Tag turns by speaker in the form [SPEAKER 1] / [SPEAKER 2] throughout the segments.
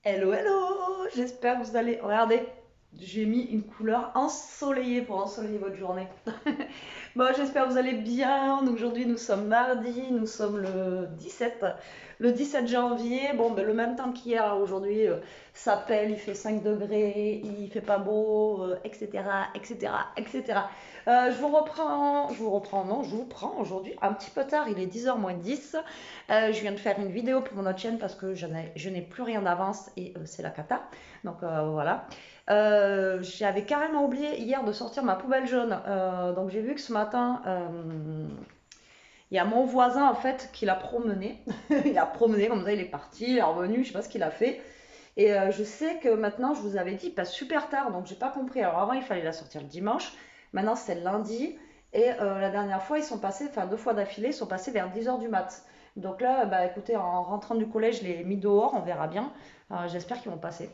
[SPEAKER 1] Hello, hello! J'espère que vous allez. Regardez, j'ai mis une couleur ensoleillée pour ensoleiller votre journée. Bon, j'espère que vous allez bien. Donc, aujourd'hui, nous sommes mardi, nous sommes le 17 janvier. Bon, ben, le même temps qu'hier, aujourd'hui, ça pèle, il fait 5 degrés, il fait pas beau, etc., etc., etc. Non, je vous prends aujourd'hui un petit peu tard, il est 10h moins 10. Je viens de faire une vidéo pour notre chaîne parce que je n'ai plus rien d'avance et c'est la cata. Donc voilà. J'avais carrément oublié hier de sortir ma poubelle jaune. Donc j'ai vu que ce matin, il y a mon voisin en fait qui l'a promené. Il a promené comme ça, il est parti, il est revenu, je sais pas ce qu'il a fait. Et je sais que maintenant, je vous avais dit, il passe super tard, donc j'ai pas compris. Alors avant, il fallait la sortir le dimanche, maintenant c'est le lundi. Et la dernière fois, ils sont passés, enfin 2 fois d'affilée, ils sont passés vers 10h du mat. Donc là, bah écoutez, en rentrant du collège, je l'ai mis dehors, on verra bien. J'espère qu'ils vont passer.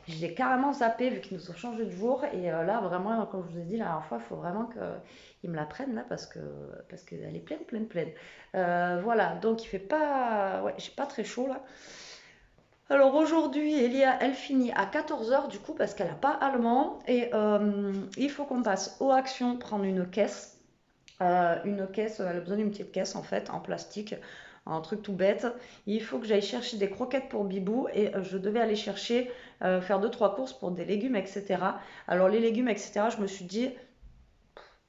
[SPEAKER 1] J'ai carrément zappé vu qu'ils nous ont changé de jour. Et là, vraiment, comme je vous ai dit la dernière fois, il faut vraiment qu'ils me la prennent là parce qu'elle est pleine, pleine, pleine. Voilà, donc il fait pas. Ouais, j'ai pas très chaud là. Alors aujourd'hui, Elia, elle finit à 14h du coup parce qu'elle n'a pas allemand et il faut qu'on passe aux actions prendre une caisse. Une caisse, elle a besoin d'une petite caisse en fait en plastique, un truc tout bête. Il faut que j'aille chercher des croquettes pour Bibou et je devais aller chercher, faire deux trois courses pour des légumes, etc. Alors les légumes, etc. Je me suis dit,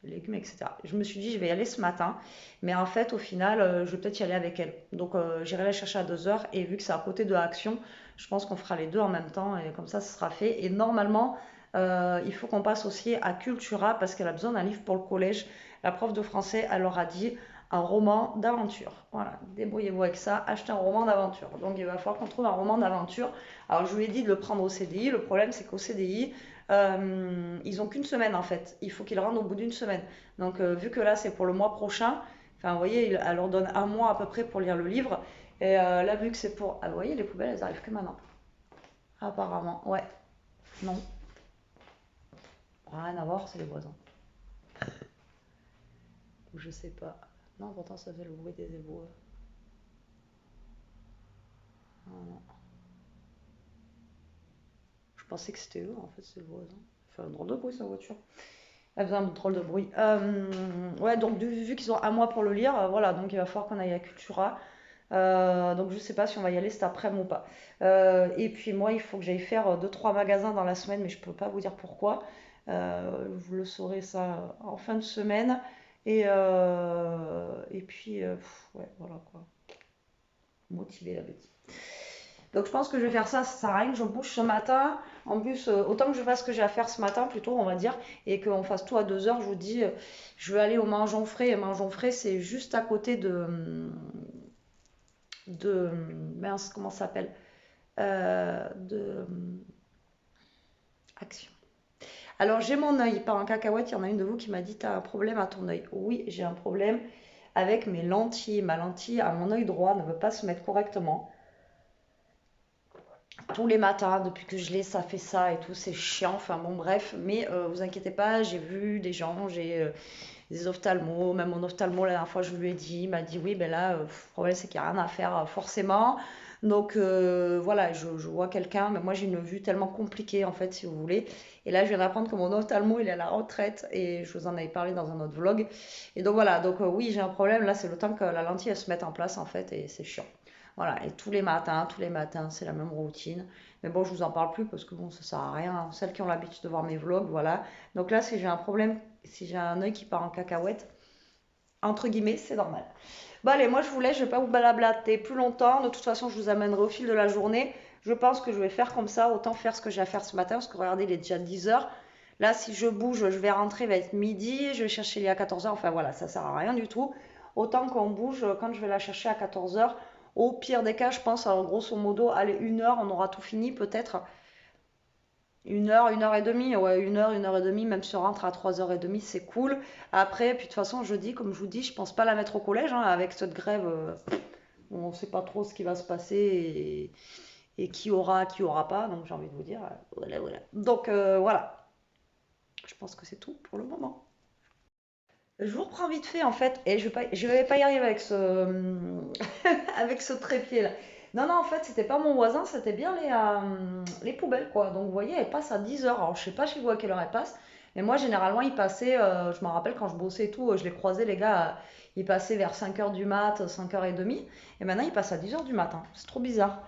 [SPEAKER 1] légumes, etc. Je me suis dit, je vais y aller ce matin. Mais en fait, au final, je vais peut-être y aller avec elle. Donc, j'irai la chercher à 2h. Et vu que c'est à côté de Action, je pense qu'on fera les deux en même temps. Et comme ça, ce sera fait. Et normalement, il faut qu'on passe aussi à Cultura parce qu'elle a besoin d'un livre pour le collège. La prof de français, elle leur a dit un roman d'aventure. Voilà, débrouillez-vous avec ça. Achetez un roman d'aventure. Donc, il va falloir qu'on trouve un roman d'aventure. Alors, je lui ai dit de le prendre au CDI. Le problème, c'est qu'au CDI, ils ont qu'une semaine en fait. Il faut qu'ils rendent au bout d'une semaine. Donc, vu que là, c'est pour le mois prochain, enfin, vous voyez, elle leur donne un mois à peu près pour lire le livre. Et là, vu que c'est pour. Ah, vous voyez, les poubelles, elles arrivent que maintenant. Apparemment, ouais. Non, rien à voir, c'est les voisins. Ou je sais pas. Non, pourtant, ça fait le bruit des éboueurs. Ah, non. Je pensais que c'était eux, en fait, c'est les voisins. Ça fait un drôle de bruit, sa voiture. Elle faisait un drôle de bruit. Ouais, donc vu qu'ils ont un mois pour le lire, voilà, donc il va falloir qu'on aille à Cultura. Donc je sais pas si on va y aller cet après-midi ou pas. Et puis moi, il faut que j'aille faire deux trois magasins dans la semaine, mais je peux pas vous dire pourquoi. Vous le saurez ça en fin de semaine. Et puis, ouais, voilà quoi. Motiver la petite. Donc je pense que je vais faire ça, ça sert à rien que je bouge ce matin. En plus, autant que je fasse ce que j'ai à faire ce matin, plutôt, on va dire, et qu'on fasse tout à 2h, je vous dis, je vais aller au Mangeon Frais. Et Mangeon Frais, c'est juste à côté de mince, comment ça s'appelle de Action. Alors j'ai mon œil, pas en cacahuète, il y en a une de vous qui m'a dit, t'as un problème à ton œil. Oui, j'ai un problème avec mes lentilles. Ma lentille à mon œil droit ne veut pas se mettre correctement. Tous les matins, depuis que je l'ai, ça fait ça et tout, c'est chiant, enfin bon bref, mais vous inquiétez pas, j'ai vu des gens, j'ai des ophtalmos, même mon ophtalmo la dernière fois je lui ai dit, il m'a dit oui, ben là, le problème c'est qu'il n'y a rien à faire forcément, donc voilà, je vois quelqu'un, mais moi j'ai une vue tellement compliquée en fait si vous voulez, et là je viens d'apprendre que mon ophtalmo il est à la retraite, et je vous en avais parlé dans un autre vlog, et donc voilà, donc oui j'ai un problème, là c'est le temps que la lentille elle se mette en place en fait, et c'est chiant. Voilà, et tous les matins, c'est la même routine. Mais bon, je vous en parle plus parce que bon, ça sert à rien. Celles qui ont l'habitude de voir mes vlogs, voilà. Donc là, si j'ai un problème, si j'ai un œil qui part en cacahuète, entre guillemets, c'est normal. Bon, allez, moi je vous laisse, je vais pas vous balablater plus longtemps. De toute façon, je vous amènerai au fil de la journée. Je pense que je vais faire comme ça, autant faire ce que j'ai à faire ce matin, parce que regardez, il est déjà 10h. Là, si je bouge, je vais rentrer, il va être midi, je vais chercher Lia à 14h. Enfin voilà, ça sert à rien du tout. Autant qu'on bouge quand je vais la chercher à 14h. Au pire des cas, je pense, alors, grosso modo, allez, 1h, on aura tout fini peut-être. 1h, 1h30, ouais, 1h, 1h30, même si on rentre à 3h30, c'est cool. Après, puis de toute façon, jeudi, comme je vous dis, je pense pas la mettre au collège, hein, avec cette grève, on ne sait pas trop ce qui va se passer et qui aura pas, donc j'ai envie de vous dire, voilà, voilà. Donc voilà, je pense que c'est tout pour le moment. Je vous reprends vite fait en fait, et je vais pas y arriver avec ce, avec ce trépied là. Non, non, en fait, c'était pas mon voisin, c'était bien les poubelles, quoi. Donc, vous voyez, elle passe à 10 heures. Alors, je sais pas chez vous à quelle heure elle passe, mais moi, généralement, ils passaient, je me rappelle quand je bossais et tout, je les croisais, les gars, ils passaient vers 5 heures du mat, 5h30, et maintenant, ils passent à 10 heures du matin. C'est trop bizarre.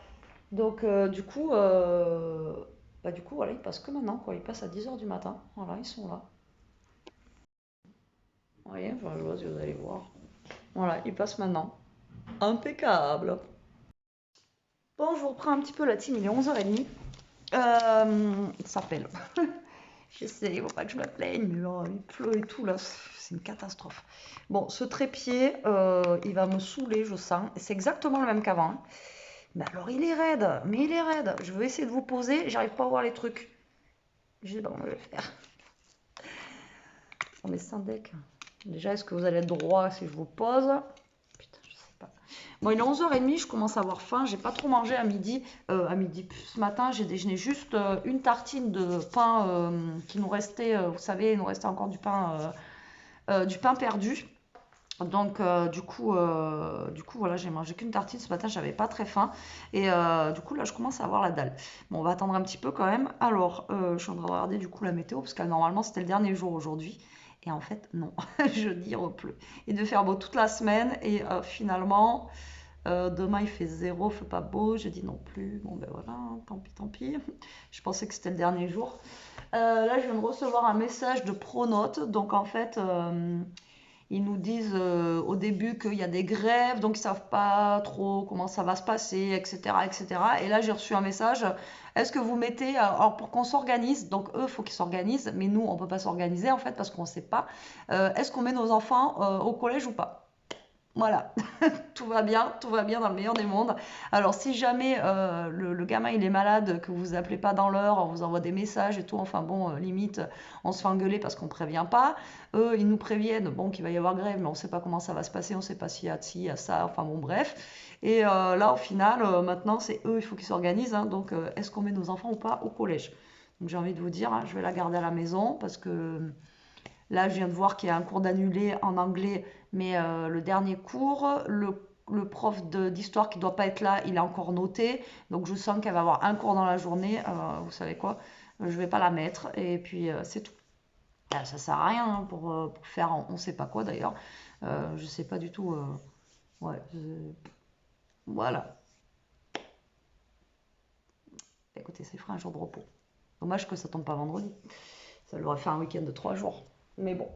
[SPEAKER 1] Donc, du coup, voilà, ils passent que maintenant, quoi. Ils passent à 10 heures du matin. Voilà, ils sont là. Vous voyez, enfin, je vois si vous allez voir. Voilà, ils passent maintenant. Impeccable. Bon, je vous reprends un petit peu la team, il est 11h30. Il s'appelle. Je sais, il ne faut pas que je me plaigne, mais là, il pleut et tout, là, c'est une catastrophe. Bon, ce trépied, il va me saouler, je sens. C'est exactement le même qu'avant, hein. Mais alors, il est raide, mais il est raide. Je vais essayer de vous poser, j'arrive pas à voir les trucs. Je sais pas comment je vais faire. On est sans deck. Déjà, est-ce que vous allez être droit si je vous pose? Putain, je sais pas. Bon, il est 11h30, je commence à avoir faim. J'ai pas trop mangé à midi. Ce matin, j'ai déjeuné juste une tartine de pain qui nous restait. Vous savez, il nous restait encore du pain perdu. Donc, du coup, voilà, j'ai mangé qu'une tartine ce matin, j'avais pas très faim. Et du coup, là, je commence à avoir la dalle. Bon, on va attendre un petit peu quand même. Alors, je suis en train de regarder du coup la météo, parce que normalement, c'était le dernier jour aujourd'hui. Et en fait, non, jeudi, il pleut. Il devait faire beau toute la semaine. Et finalement, demain, il fait zéro, il fait pas beau. Jeudi non plus. Bon, ben voilà, tant pis, tant pis. Je pensais que c'était le dernier jour. Là, je viens de recevoir un message de Pronote. Donc, en fait, ils nous disent au début qu'il y a des grèves, donc ils savent pas trop comment ça va se passer, etc., etc. Et là, j'ai reçu un message. Est-ce que vous mettez, alors pour qu'on s'organise, donc eux, il faut qu'ils s'organisent, mais nous, on peut pas s'organiser en fait parce qu'on sait pas. Est-ce qu'on met nos enfants au collège ou pas? Voilà, tout va bien dans le meilleur des mondes. Alors si jamais le gamin il est malade, que vous appelez pas dans l'heure, on vous envoie des messages et tout, enfin bon, limite, on se fait engueuler parce qu'on prévient pas. Eux, ils nous préviennent, bon, qu'il va y avoir grève, mais on sait pas comment ça va se passer, on sait pas s'il y a ci, il y a ça, enfin bon, bref. Et là, au final, maintenant, c'est eux, il faut qu'ils s'organisent, hein. Donc, est-ce qu'on met nos enfants ou pas au collège? Donc j'ai envie de vous dire, hein, je vais la garder à la maison parce que là, je viens de voir qu'il y a un cours d'annulé en anglais, mais le dernier cours, le prof d'histoire qui ne doit pas être là, il est encore noté. Donc je sens qu'elle va avoir un cours dans la journée. Vous savez quoi? Je ne vais pas la mettre. Et puis c'est tout. Ça ne sert à rien, hein, pour faire on ne sait pas quoi d'ailleurs. Je ne sais pas du tout. Ouais, voilà. Écoutez, ça fera un jour de repos. Dommage que ça tombe pas vendredi. Ça leur aurait fait un week-end de 3 jours. Mais bon.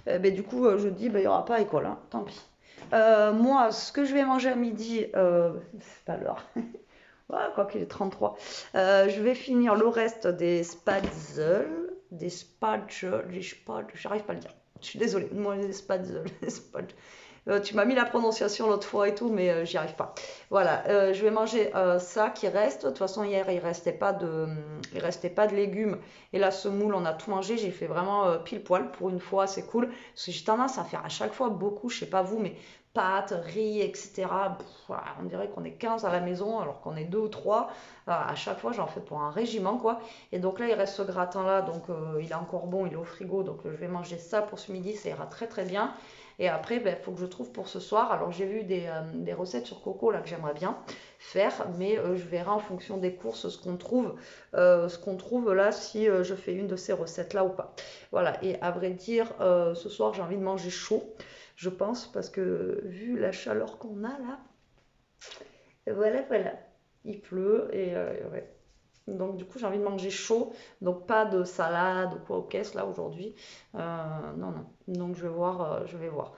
[SPEAKER 1] Du coup, jeudi, il n'y aura pas école, hein. Tant pis. Moi, ce que je vais manger à midi, c'est pas l'heure. Ouais, quoi qu'il est 33. Je vais finir le reste des spatzels. J'arrive pas à le dire. Je suis désolée. Moi, les spatzels. Tu m'as mis la prononciation l'autre fois et tout, mais j'y arrive pas. Voilà, je vais manger ça qui reste. De toute façon, hier, il restait pas de légumes. Et la semoule, on a tout mangé. J'ai fait vraiment pile poil pour une fois, c'est cool. Parce que j'ai tendance à faire à chaque fois beaucoup, je sais pas vous, mais pâtes, riz, etc. Pff, voilà, on dirait qu'on est 15 à la maison alors qu'on est deux ou trois. À chaque fois, j'en fais pour un régiment, quoi. Et donc là, il reste ce gratin-là, donc il est encore bon, il est au frigo. Donc je vais manger ça pour ce midi, ça ira très très bien. Et après, il faut que je trouve pour ce soir. Alors, j'ai vu des recettes sur Coco là que j'aimerais bien faire, mais je verrai en fonction des courses ce qu'on trouve là, si je fais une de ces recettes là ou pas. Voilà, et à vrai dire, ce soir, j'ai envie de manger chaud, je pense, parce que vu la chaleur qu'on a là, voilà, voilà, il pleut et ouais. Donc du coup j'ai envie de manger chaud, donc pas de salade ou quoi aux caisses là aujourd'hui. Non, non, donc je vais voir, je vais voir.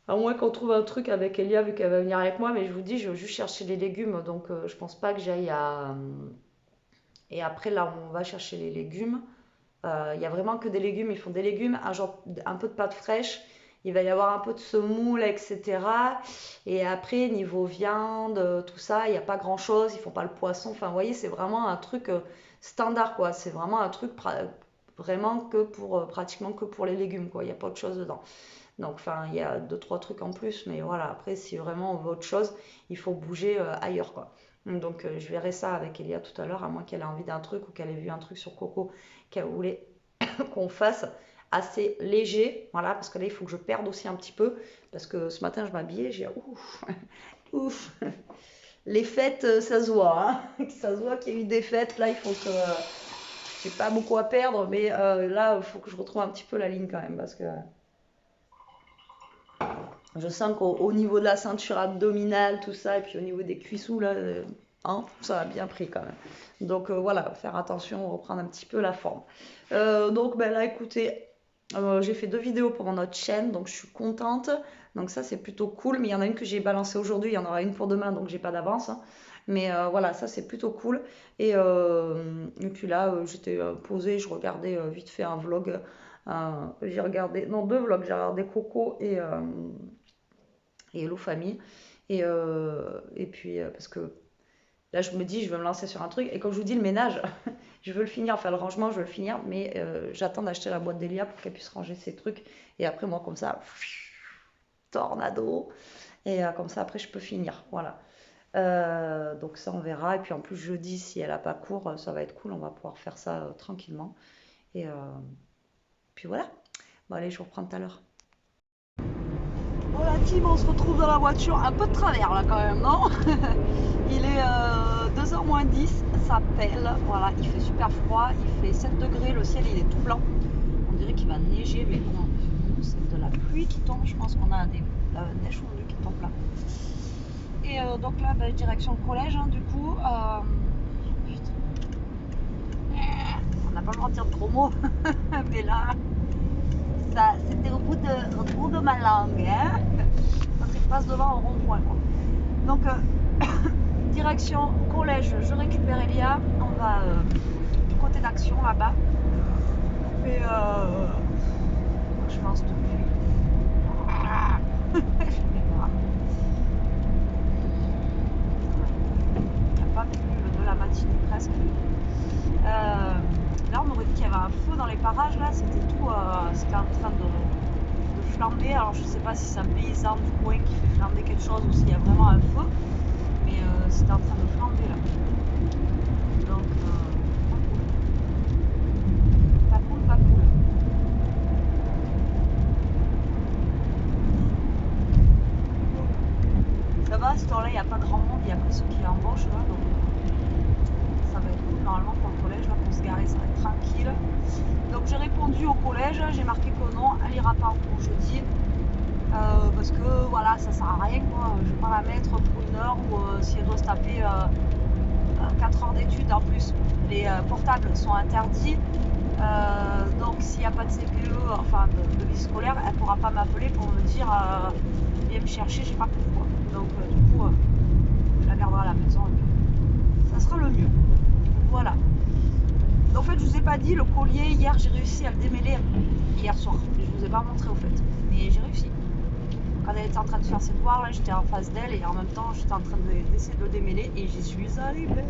[SPEAKER 1] À moins qu'on trouve un truc avec Elia, vu qu'elle va venir avec moi, mais je vous dis, je vais juste chercher les légumes, donc je pense pas que j'aille à. Et après, là, on va chercher les légumes. Il y a vraiment que des légumes, ils font des légumes, un peu de pâte fraîche, il va y avoir un peu de semoule, etc. Et après, niveau viande, tout ça, il n'y a pas grand-chose, ils font pas le poisson. Enfin, vous voyez, c'est vraiment un truc standard, quoi. C'est vraiment un truc vraiment que pratiquement que pour les légumes, quoi. Il n'y a pas autre chose dedans. Donc, enfin, il y a deux, trois trucs en plus, mais voilà, après, si vraiment on veut autre chose, il faut bouger ailleurs, quoi. Donc, je verrai ça avec Elia tout à l'heure, à moins qu'elle ait envie d'un truc ou qu'elle ait vu un truc sur Coco qu'elle voulait qu'on fasse assez léger, voilà, parce que là, il faut que je perde aussi un petit peu, parce que ce matin, je m'habillais, j'ai ouf, ouf. les fêtes, ça se voit, hein. Ça se voit qu'il y a eu des fêtes. Là, il faut que. J'ai pas beaucoup à perdre, mais là, il faut que je retrouve un petit peu la ligne quand même parce que je sens qu'au niveau de la ceinture abdominale, tout ça, et puis au niveau des cuissous, là, hein, ça a bien pris quand même. Donc voilà, faire attention, reprendre un petit peu la forme. Donc ben là, écoutez, j'ai fait 2 vidéos pour mon autre chaîne, donc je suis contente. Donc ça, c'est plutôt cool. Mais il y en a une que j'ai balancée aujourd'hui, il y en aura une pour demain, donc j'ai pas d'avance, hein. Mais voilà, ça c'est plutôt cool. Et puis là, j'étais posée, je regardais vite fait un vlog. J'ai regardé, non, 2 vlogs, j'ai regardé Coco et Hello Famille. Et puis, parce que là, je me dis, je vais me lancer sur un truc. Et comme je vous dis, le ménage, je veux le finir. Enfin, le rangement, je veux le finir. Mais j'attends d'acheter la boîte d'Elia pour qu'elle puisse ranger ses trucs. Et après, moi, comme ça, tornado. Et comme ça, après, je peux finir. Voilà. Donc ça, on verra. Et puis en plus, jeudi, si elle a pas cours, ça va être cool. On va pouvoir faire ça tranquillement. Et puis voilà. Bon, allez, je vous reprends tout à l'heure. Bon, la team, on se retrouve dans la voiture un peu de travers là quand même, non? Il est 2h moins 10, ça pèle, voilà, il fait super froid, il fait 7 degrés, le ciel il est tout blanc. On dirait qu'il va neiger, mais bon, c'est de la pluie qui tombe, je pense qu'on a la neige fondue qui tombe là. Et donc là, bah, direction le collège, hein, du coup. On n'a pas le droit de dire de gros mots, mais là, ça, c'était au bout de ma langue, hein, quand il passe devant au rond-point, quoi. Donc, direction collège, je récupère Elia, on va du côté d'Action là-bas. Et je pense depuis. Je vais voir. Il n'y a pas plus de la matinée presque. Là, on aurait dit qu'il y avait un feu dans les parages, là, c'était tout, c'était en train de flamber. Alors, je sais pas si c'est un paysan du coin qui fait flamber quelque chose ou s'il y a vraiment un feu, mais c'était en train de flamber là. Donc, pas cool, pas cool. Ça va, à ce temps-là, il n'y a pas grand monde, il n'y a que ceux qui embauchent là, donc ça va être cool normalement pour le collège, là, pour se garer, ça va être tranquille. Donc j'ai répondu au collège, j'ai marqué que non, elle ira pas en cours jeudi. Parce que voilà, ça sert à rien quoi. Je vais pas la mettre pour 1 heure ou si elle doit se taper 4 heures d'études. En plus, les portables sont interdits. Donc s'il n'y a pas de CPE, enfin de vie scolaire, elle pourra pas m'appeler pour me dire viens me chercher, j'ai pas pourquoi. Donc du coup, je la garderai à la maison. Ça sera le mieux. Voilà. En fait, je vous ai pas dit, le collier, hier, j'ai réussi à le démêler hier soir. Je vous ai pas montré au fait, mais j'ai réussi. Quand elle était en train de faire ses devoirs, là, j'étais en face d'elle et en même temps, j'étais en train d'essayer de le démêler et j'y suis arrivée.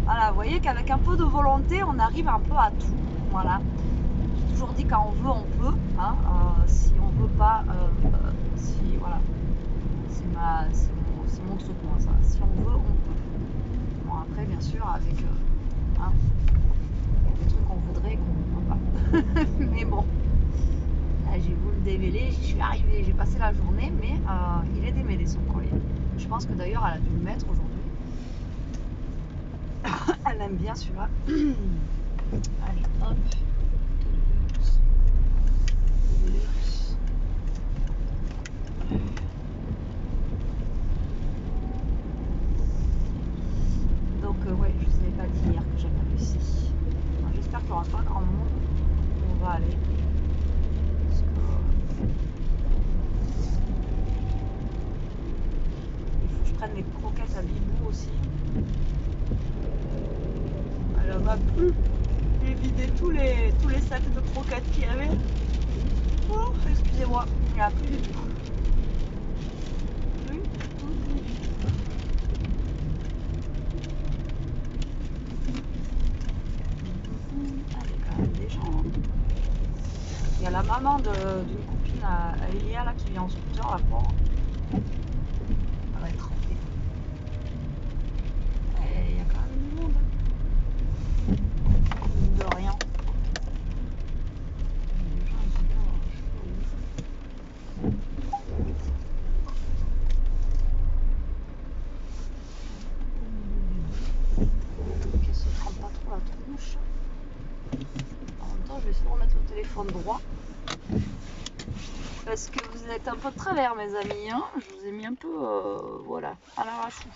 [SPEAKER 1] Voilà, vous voyez qu'avec un peu de volonté, on arrive un peu à tout. Voilà. J'ai toujours dit quand on veut, on peut. Hein. Si on veut pas, si voilà, c'est mon truc moi ça. Si on veut, on peut. Bon après, bien sûr, avec hein, des trucs qu'on voudrait et qu'on ne peut pas. Mais bon. J'ai voulu le démêler, j'y suis arrivée, j'ai passé la journée, mais il est démêlé son collier. Je pense que d'ailleurs elle a dû le mettre aujourd'hui. Elle aime bien celui-là. Allez, hop. Donc ouais, je ne vous avais pas dit hier que j'avais réussi. J'espère qu'il n'y aura pas grand monde. On va aller. Je prenne mes croquettes à Bibou aussi. Elle m'a plu. J'ai vidé tous les sacs de croquettes qu'il y avait. Oh, excusez-moi, il n'y a plus du tout. Plus du tout. Allez, quand même des gens. Il y a la maman d'une copine à Elia là, qui vient en scooter, la pauvre. Elle va être trempée. Et il y a quand même du monde. De rien. Les gens, ils ont vais essayer de remettre le téléphone droit. Parce que vous êtes un peu de travers, mes amis. Hein. Je vous ai mis un peu, voilà, à l'arrache-fou.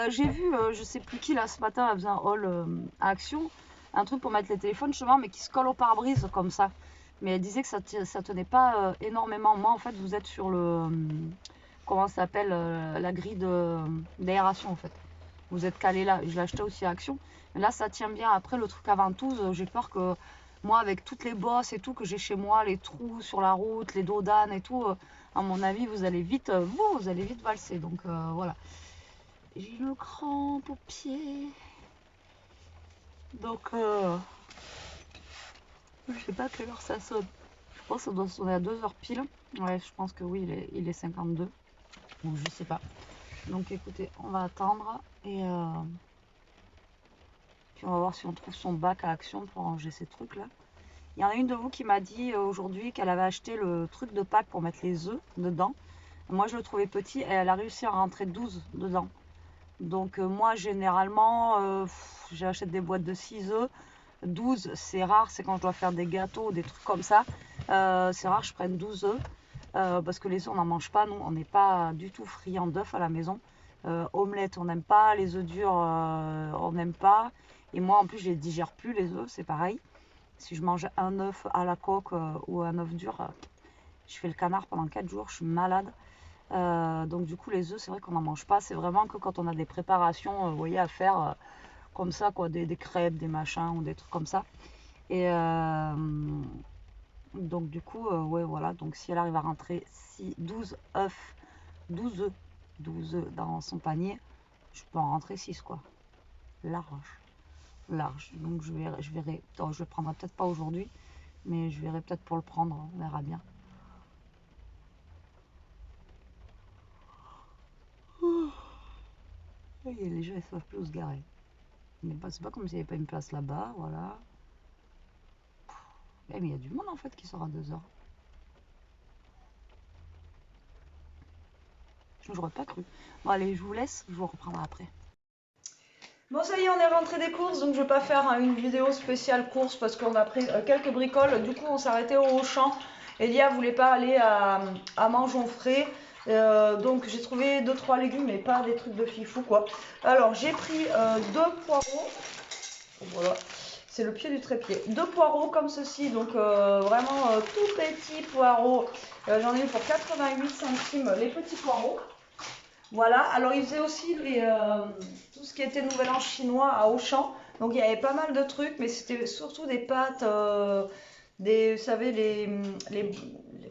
[SPEAKER 1] J'ai vu, je sais plus qui là ce matin, elle faisait un haul à Action, un truc pour mettre les téléphones justement, mais qui se colle au pare-brise comme ça. Mais elle disait que ça tenait pas énormément. Moi, en fait, vous êtes sur le, comment ça s'appelle, la grille d'aération en fait. Vous êtes calé là. Je l'ai acheté aussi à Action, mais là, ça tient bien. Après, le truc à ventouse, j'ai peur que moi, avec toutes les bosses et tout que j'ai chez moi, les trous sur la route, les dos d'âne et tout, à mon avis, vous allez vite, vous allez vite valser. Donc voilà. J'ai une crampe au pied. Donc, je sais pas à quelle heure ça sonne. Je pense que ça doit sonner à 2h pile. Ouais, je pense que oui, il est 52. Donc, je sais pas. Donc, écoutez, on va attendre. Et puis, on va voir si on trouve son bac à Action pour ranger ces trucs-là. Il y en a une de vous qui m'a dit aujourd'hui qu'elle avait acheté le truc de Pâques pour mettre les œufs dedans. Moi, je le trouvais petit et elle a réussi à rentrer 12 dedans. Donc moi généralement j'achète des boîtes de 6 œufs. 12 c'est rare, c'est quand je dois faire des gâteaux, des trucs comme ça. C'est rare que je prenne 12 œufs. Parce que les œufs on n'en mange pas, nous on n'est pas du tout friands d'œufs à la maison. Omelette on n'aime pas, les œufs durs on n'aime pas. Et moi en plus je les digère plus les œufs, c'est pareil. Si je mange un œuf à la coque ou un œuf dur, je fais le canard pendant 4 jours, je suis malade. Donc du coup les œufs c'est vrai qu'on n'en mange pas, c'est vraiment que quand on a des préparations vous voyez à faire comme ça quoi, des crêpes, des machins ou des trucs comme ça. Et donc du coup ouais voilà, donc si elle arrive à rentrer 12 œufs, 12 œufs, 12 œufs dans son panier, je peux en rentrer 6 quoi, large. Donc je verrai, je le prendrai peut-être pas aujourd'hui, mais je verrai peut-être pour le prendre, on verra bien. Et les gens ils savent plus où se garer. C'est pas comme s'il n'y avait pas une place là-bas, voilà. Mais il y a du monde en fait qui sort à 2h. Je n'aurais pas cru. Bon allez, je vous laisse, je vous reprendrai après. Bon ça y est, on est rentré des courses, donc je vais pas faire une vidéo spéciale courses parce qu'on a pris quelques bricoles. Du coup on s'est arrêté au Auchan. Elia voulait pas aller à Mangeons Frais. Donc j'ai trouvé 2-3 légumes mais pas des trucs de fifou quoi. Alors j'ai pris 2 poireaux. Voilà. C'est le pied du trépied. 2 poireaux comme ceci, donc vraiment tout petits poireaux. J'en ai eu pour 88 centimes les petits poireaux. Voilà, alors ils faisaient aussi tout ce qui était nouvel an chinois à Auchan. Donc il y avait pas mal de trucs, mais c'était surtout des pâtes, vous savez,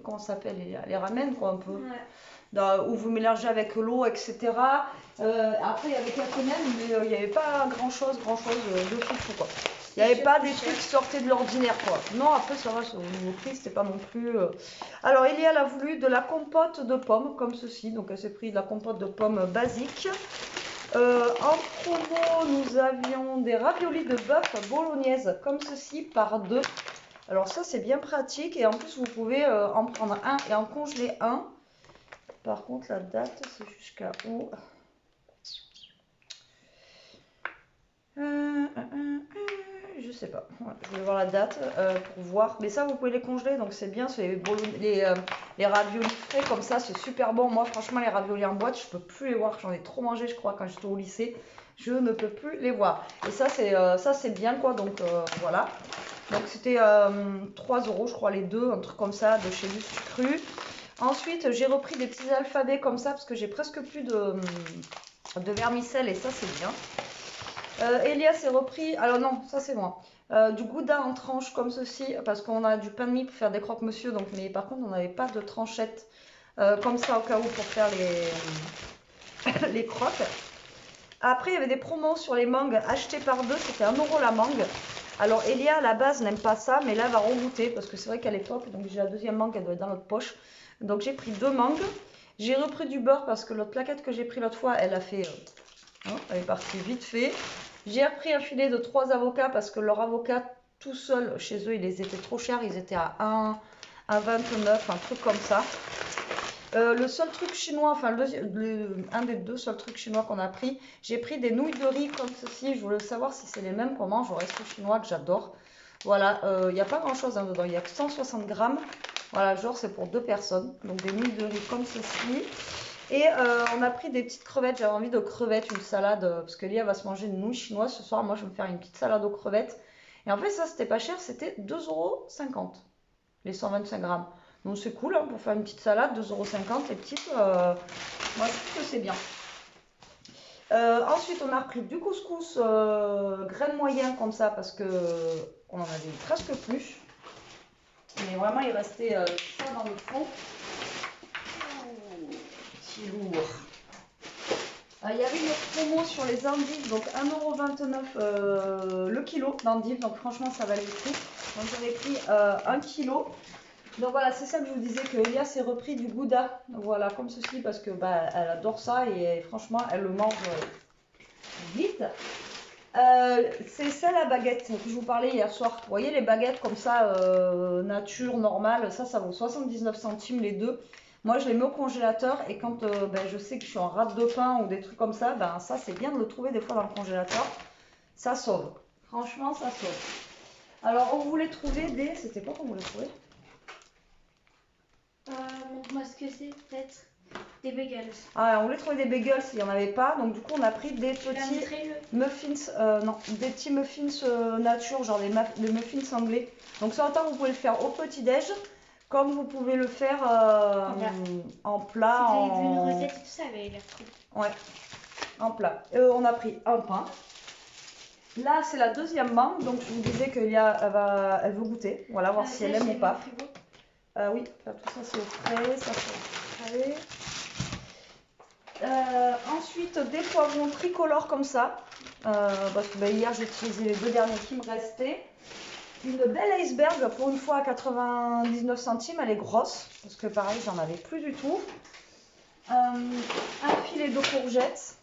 [SPEAKER 1] comment ça s'appelle, les ramen quoi un peu. Ouais. Où vous mélangez avec l'eau, etc. Après il y avait quelques nems, mais il n'y avait pas grand chose de fou quoi. Il n'y avait pas des trucs qui sortaient de l'ordinaire quoi. Non, après ça va, au niveau prix, c'était pas non plus. Alors Elia a voulu de la compote de pommes comme ceci. Donc elle s'est pris de la compote de pommes basique. En promo, nous avions des raviolis de bœuf bolognaise comme ceci par 2. Alors ça c'est bien pratique et en plus vous pouvez en prendre un et en congeler un. Par contre la date c'est jusqu'à où? Je sais pas, ouais, je vais voir la date pour voir. Mais ça, vous pouvez les congeler, donc c'est bien. C'est les raviolis frais comme ça, c'est super bon. Moi, franchement, les raviolis en boîte, je peux plus les voir. J'en ai trop mangé, je crois, quand j'étais au lycée. Je ne peux plus les voir. Et ça, c'est bien, quoi. Donc voilà. Donc c'était 3 €, je crois, les deux, un truc comme ça, de chez Lucie Cru. Ensuite, j'ai repris des petits alphabets comme ça, parce que j'ai presque plus de vermicelle, et ça, c'est bien. Elia s'est repris, alors non, ça c'est moi, du gouda en tranches comme ceci, parce qu'on a du pain de mie pour faire des croque-monsieur, donc, mais par contre on n'avait pas de tranchette comme ça au cas où pour faire les croques. Après il y avait des promos sur les mangues achetées par 2, c'était 1 € la mangue. Alors Elia à la base n'aime pas ça, mais là elle va regoûter, parce que c'est vrai qu'à l'époque, donc j'ai la deuxième mangue, elle doit être dans notre poche. Donc j'ai pris 2 mangues, j'ai repris du beurre parce que l'autre plaquette que j'ai pris l'autre fois, elle a fait... elle est partie vite fait. J'ai repris un filet de 3 avocats parce que leurs avocats tout seuls chez eux, ils étaient trop chers. Ils étaient à 1,29, un truc comme ça. Le seul truc chinois, enfin un des 2 seuls trucs chinois qu'on a pris, j'ai pris des nouilles de riz comme ceci. Je voulais savoir si c'est les mêmes qu'on mange au resto chinois que j'adore. Voilà, il n'y a pas grand chose hein, dedans, il y a que 160 grammes. Voilà, genre c'est pour 2 personnes. Donc des nouilles de riz comme ceci. Et on a pris des petites crevettes. J'avais envie de crevettes, une salade, parce que Lia va se manger une nouille chinoise ce soir. Moi, je vais me faire une petite salade aux crevettes. Et en fait, ça, c'était pas cher, c'était 2,50 € les 125 grammes. Donc c'est cool hein, pour faire une petite salade, 2,50 € les petites. Moi, je trouve que c'est bien. Ensuite, on a repris du couscous graines moyen comme ça parce que on en avait presque plus. Mais vraiment, il restait ça dans le fond. Petit lourd. Il y avait une promo sur les endives, donc 1,29 € le kilo d'endives, donc franchement ça valait le coup. Donc j'avais pris 1 kilo. Donc voilà, c'est ça que je vous disais, que Elia s'est repris du gouda, voilà, comme ceci, parce que bah, elle adore ça et franchement elle le mange vite. C'est celle à baguette que je vous parlais hier soir. Vous voyez les baguettes comme ça, nature, normale, ça vaut 79 centimes les deux. Moi, je les mets au congélateur et quand ben, je sais que je suis en rate de pain ou des trucs comme ça, ben, ça, c'est bien de le trouver des fois dans le congélateur. Ça sauve. Franchement, ça sauve. Alors, on voulait trouver des... C'était quoi qu'on voulait trouver?
[SPEAKER 2] Montre-moi ce que c'est, peut-être. Des bagels.
[SPEAKER 1] Ah, on voulait trouver des bagels s'il n'y en avait pas. Donc, du coup, on a pris des petits muffins. Non, des petits muffins nature, genre des muffins anglais. Donc, ça, autant vous pouvez le faire au petit-déj. Comme vous pouvez le faire en plat.
[SPEAKER 2] Si j'avais vu une recette et tout ça, avait l'air cool.
[SPEAKER 1] Ouais, en plat. On a pris un pain. Là, c'est la deuxième mangue. Donc, je vous disais qu'elle elle veut goûter. Voilà, voir si elle aime ou pas. Oui, là, tout ça, c'est au frais. Ça, c'est au frais. Ensuite, des poivrons tricolores comme ça. Parce que ben, hier, j'ai utilisé les 2 derniers qui me restaient. Une belle iceberg pour une fois à 99 centimes, elle est grosse parce que pareil j'en avais plus du tout. Un filet de courgettes,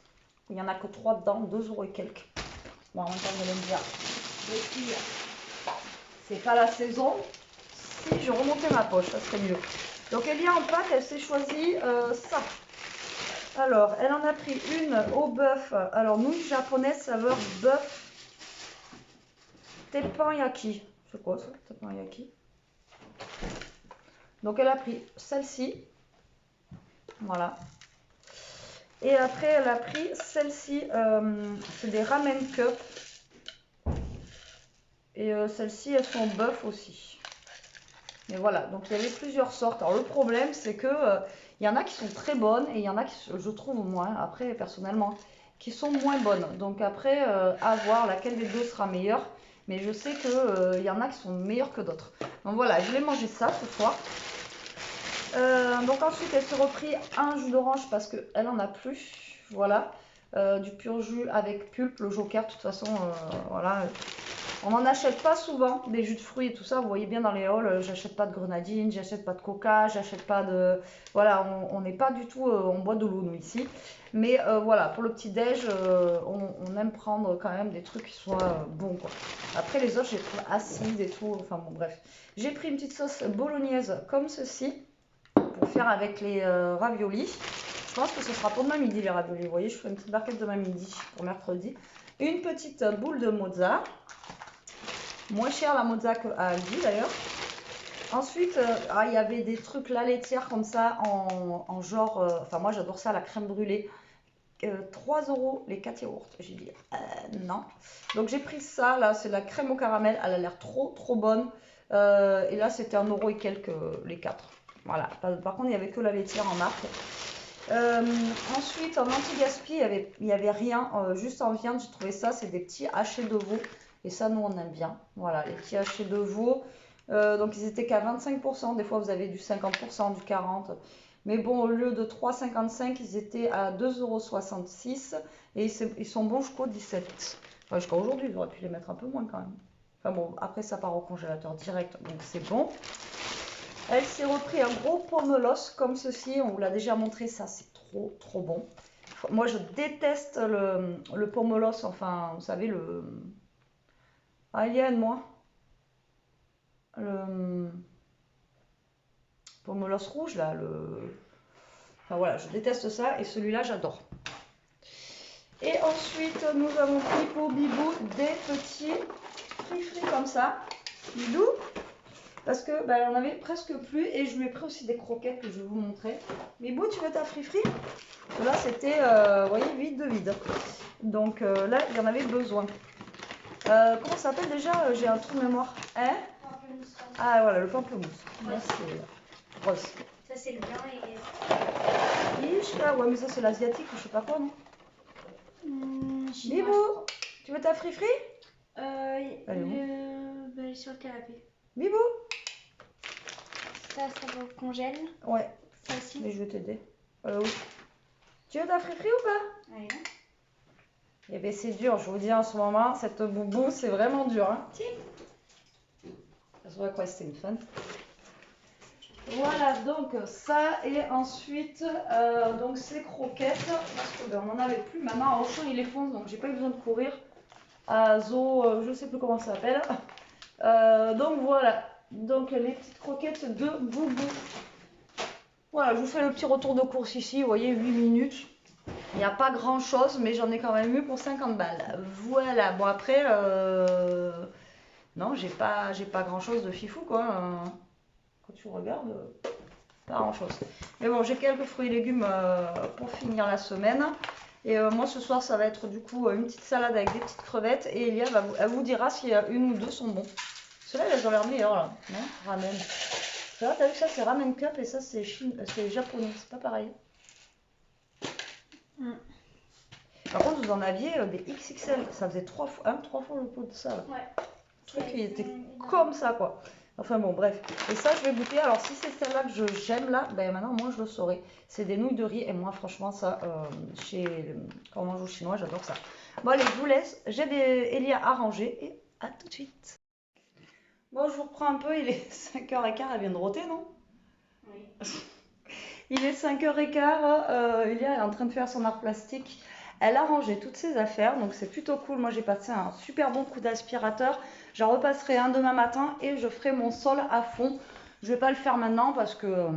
[SPEAKER 1] il n'y en a que 3 dedans, 2 € et quelques. Bon, en même temps, je l'aime bien. Et puis, c'est pas la saison. Si je remontais ma poche, ça serait mieux. Donc Elia en pâte, elle s'est choisie ça. Alors, elle en a pris une au bœuf. Alors, nouilles japonaises saveur bœuf. Teppanyaki. C'est quoi ça, teppanyaki? Donc elle a pris celle-ci. Voilà. Et après elle a pris celle-ci. C'est des ramen cup. Et celles-ci elles sont bœuf aussi. Mais voilà, donc il y avait plusieurs sortes. Alors le problème c'est que il y en a qui sont très bonnes et il y en a qui je trouve moins, après personnellement, qui sont moins bonnes. Donc après à voir laquelle des deux sera meilleure. Mais je sais qu'il y en a qui sont meilleurs que d'autres. Donc voilà, je vais manger ça ce soir. Donc ensuite, elle s'est repris un jus d'orange parce qu'elle en a plus. Voilà. Du pur jus avec pulpe, le Joker. De toute façon, voilà. On n'en achète pas souvent des jus de fruits et tout ça. Vous voyez bien dans les hauls, j'achète pas de grenadine, j'achète pas de coca, j'achète pas de... Voilà, on n'est pas du tout... on boit de l'eau, nous, ici. Mais voilà, pour le petit-déj, on aime prendre quand même des trucs qui soient bons, quoi. Après, les autres, je les trouve acides et tout. Enfin, bon, bref. J'ai pris une petite sauce bolognaise comme ceci pour faire avec les raviolis. Je pense que ce sera pour demain midi, les raviolis. Vous voyez, je fais une petite barquette demain midi pour mercredi. Une petite boule de mozza. Moins cher la mozza qu'à Aldi d'ailleurs. Ensuite, il y avait des trucs la laitière comme ça en genre... enfin, moi j'adore ça, la crème brûlée. 3 € les 4 yaourts. J'ai dit non. Donc j'ai pris ça, là c'est la crème au caramel. Elle a l'air trop bonne. Et là c'était 1 € et quelques les 4. Voilà. Par contre, il n'y avait que la laitière en marque. Ensuite, en anti-gaspi, il n'y avait rien. Juste en viande, j'ai trouvé ça. C'est des petits hachés de veau. Et ça, nous, on aime bien. Voilà, les petits hachés de veau. Donc, ils étaient qu'à 25%. Des fois, vous avez du 50%, du 40%. Mais bon, au lieu de 3,55, ils étaient à 2,66 €. Et ils sont bons jusqu'au 17. Enfin, jusqu'à aujourd'hui, ils auraient pu les mettre un peu moins quand même. Enfin bon, après, ça part au congélateur direct. Donc, c'est bon. Elle s'est repris un gros pommelos comme ceci. On vous l'a déjà montré, ça c'est trop bon. Moi je déteste le pommelos, enfin vous savez le... Alien moi. Le pommelos rouge là, Enfin voilà, je déteste ça et celui-là j'adore. Et ensuite nous avons pris pour Bibou des petits frits comme ça. Bidou. Parce que bah, on avait presque plus et je lui ai pris aussi des croquettes que je vais vous montrer. Bibou, tu veux ta frifri? Là, c'était, vous voyez, vide de vide. Donc là, il y en avait besoin. Comment ça s'appelle déjà? J'ai un trou de mémoire. Hein? Ah voilà, le pamplemousse.
[SPEAKER 2] Ouais.
[SPEAKER 1] Là, c'est rose.
[SPEAKER 2] Ça, c'est le blanc et.
[SPEAKER 1] Ishka, ouais, mais ça, c'est l'asiatique ou je sais pas quoi, non?
[SPEAKER 2] Chinois.
[SPEAKER 1] Bibou, tu veux ta frifri?
[SPEAKER 2] Elle est sur le canapé.
[SPEAKER 1] Bibou?
[SPEAKER 2] Ça congèle.
[SPEAKER 1] Ouais,
[SPEAKER 2] Ça aussi.
[SPEAKER 1] mais je vais t'aider. Oui. Tu veux ta frifri ou pas?
[SPEAKER 2] Allez,
[SPEAKER 1] Eh bien, c'est dur, je vous dis en ce moment, cette boubou, c'est vraiment dur. Hein. Ça se voit quoi, c'était une fun. Voilà, donc ça, et ensuite, donc ces croquettes, parce que ben, on n'en avait plus. Maintenant, à Auchan, il les fonce, donc j'ai pas eu besoin de courir. À Zo, je sais plus comment ça s'appelle. Donc voilà, donc les petites croquettes de boubou. Voilà, je vous fais le petit retour de course ici, vous voyez, 8 minutes. Il n'y a pas grand chose, mais j'en ai quand même eu pour 50 balles. Voilà, bon après, non, j'ai pas grand chose de fifou quoi. Quand tu regardes, pas grand chose. Mais bon, j'ai quelques fruits et légumes pour finir la semaine. Et moi ce soir, ça va être du coup une petite salade avec des petites crevettes. Et Elia, elle vous dira s'il y a une ou deux sont bons. Ceux-là, ils ont l'air meilleurs là. Non, ramen. T'as vu ça, c'est ramen cup et ça, c'est japonais. C'est pas pareil. Par contre, vous en aviez des XXL, ça faisait 3 fois le pot de ça. Là.
[SPEAKER 2] Ouais.
[SPEAKER 1] Le truc, il était comme ça, quoi. Enfin bon, bref. Et ça, je vais goûter. Alors, si c'est celle-là que j'aime, là, ben maintenant, moi, je le saurai. C'est des nouilles de riz. Et moi, franchement, ça, quand on mange au chinois, j'adore ça. Bon, allez, je vous laisse. J'ai des Elia à ranger. Et à tout de suite. Bon, je vous reprends un peu. Il est 5h15. Elle vient de rôter, non?
[SPEAKER 2] Oui.
[SPEAKER 1] Il est 5h15. Elia est en train de faire son art plastique. Elle a rangé toutes ses affaires, donc c'est plutôt cool. Moi, j'ai passé un super bon coup d'aspirateur. J'en repasserai un demain matin et je ferai mon sol à fond. Je vais pas le faire maintenant parce que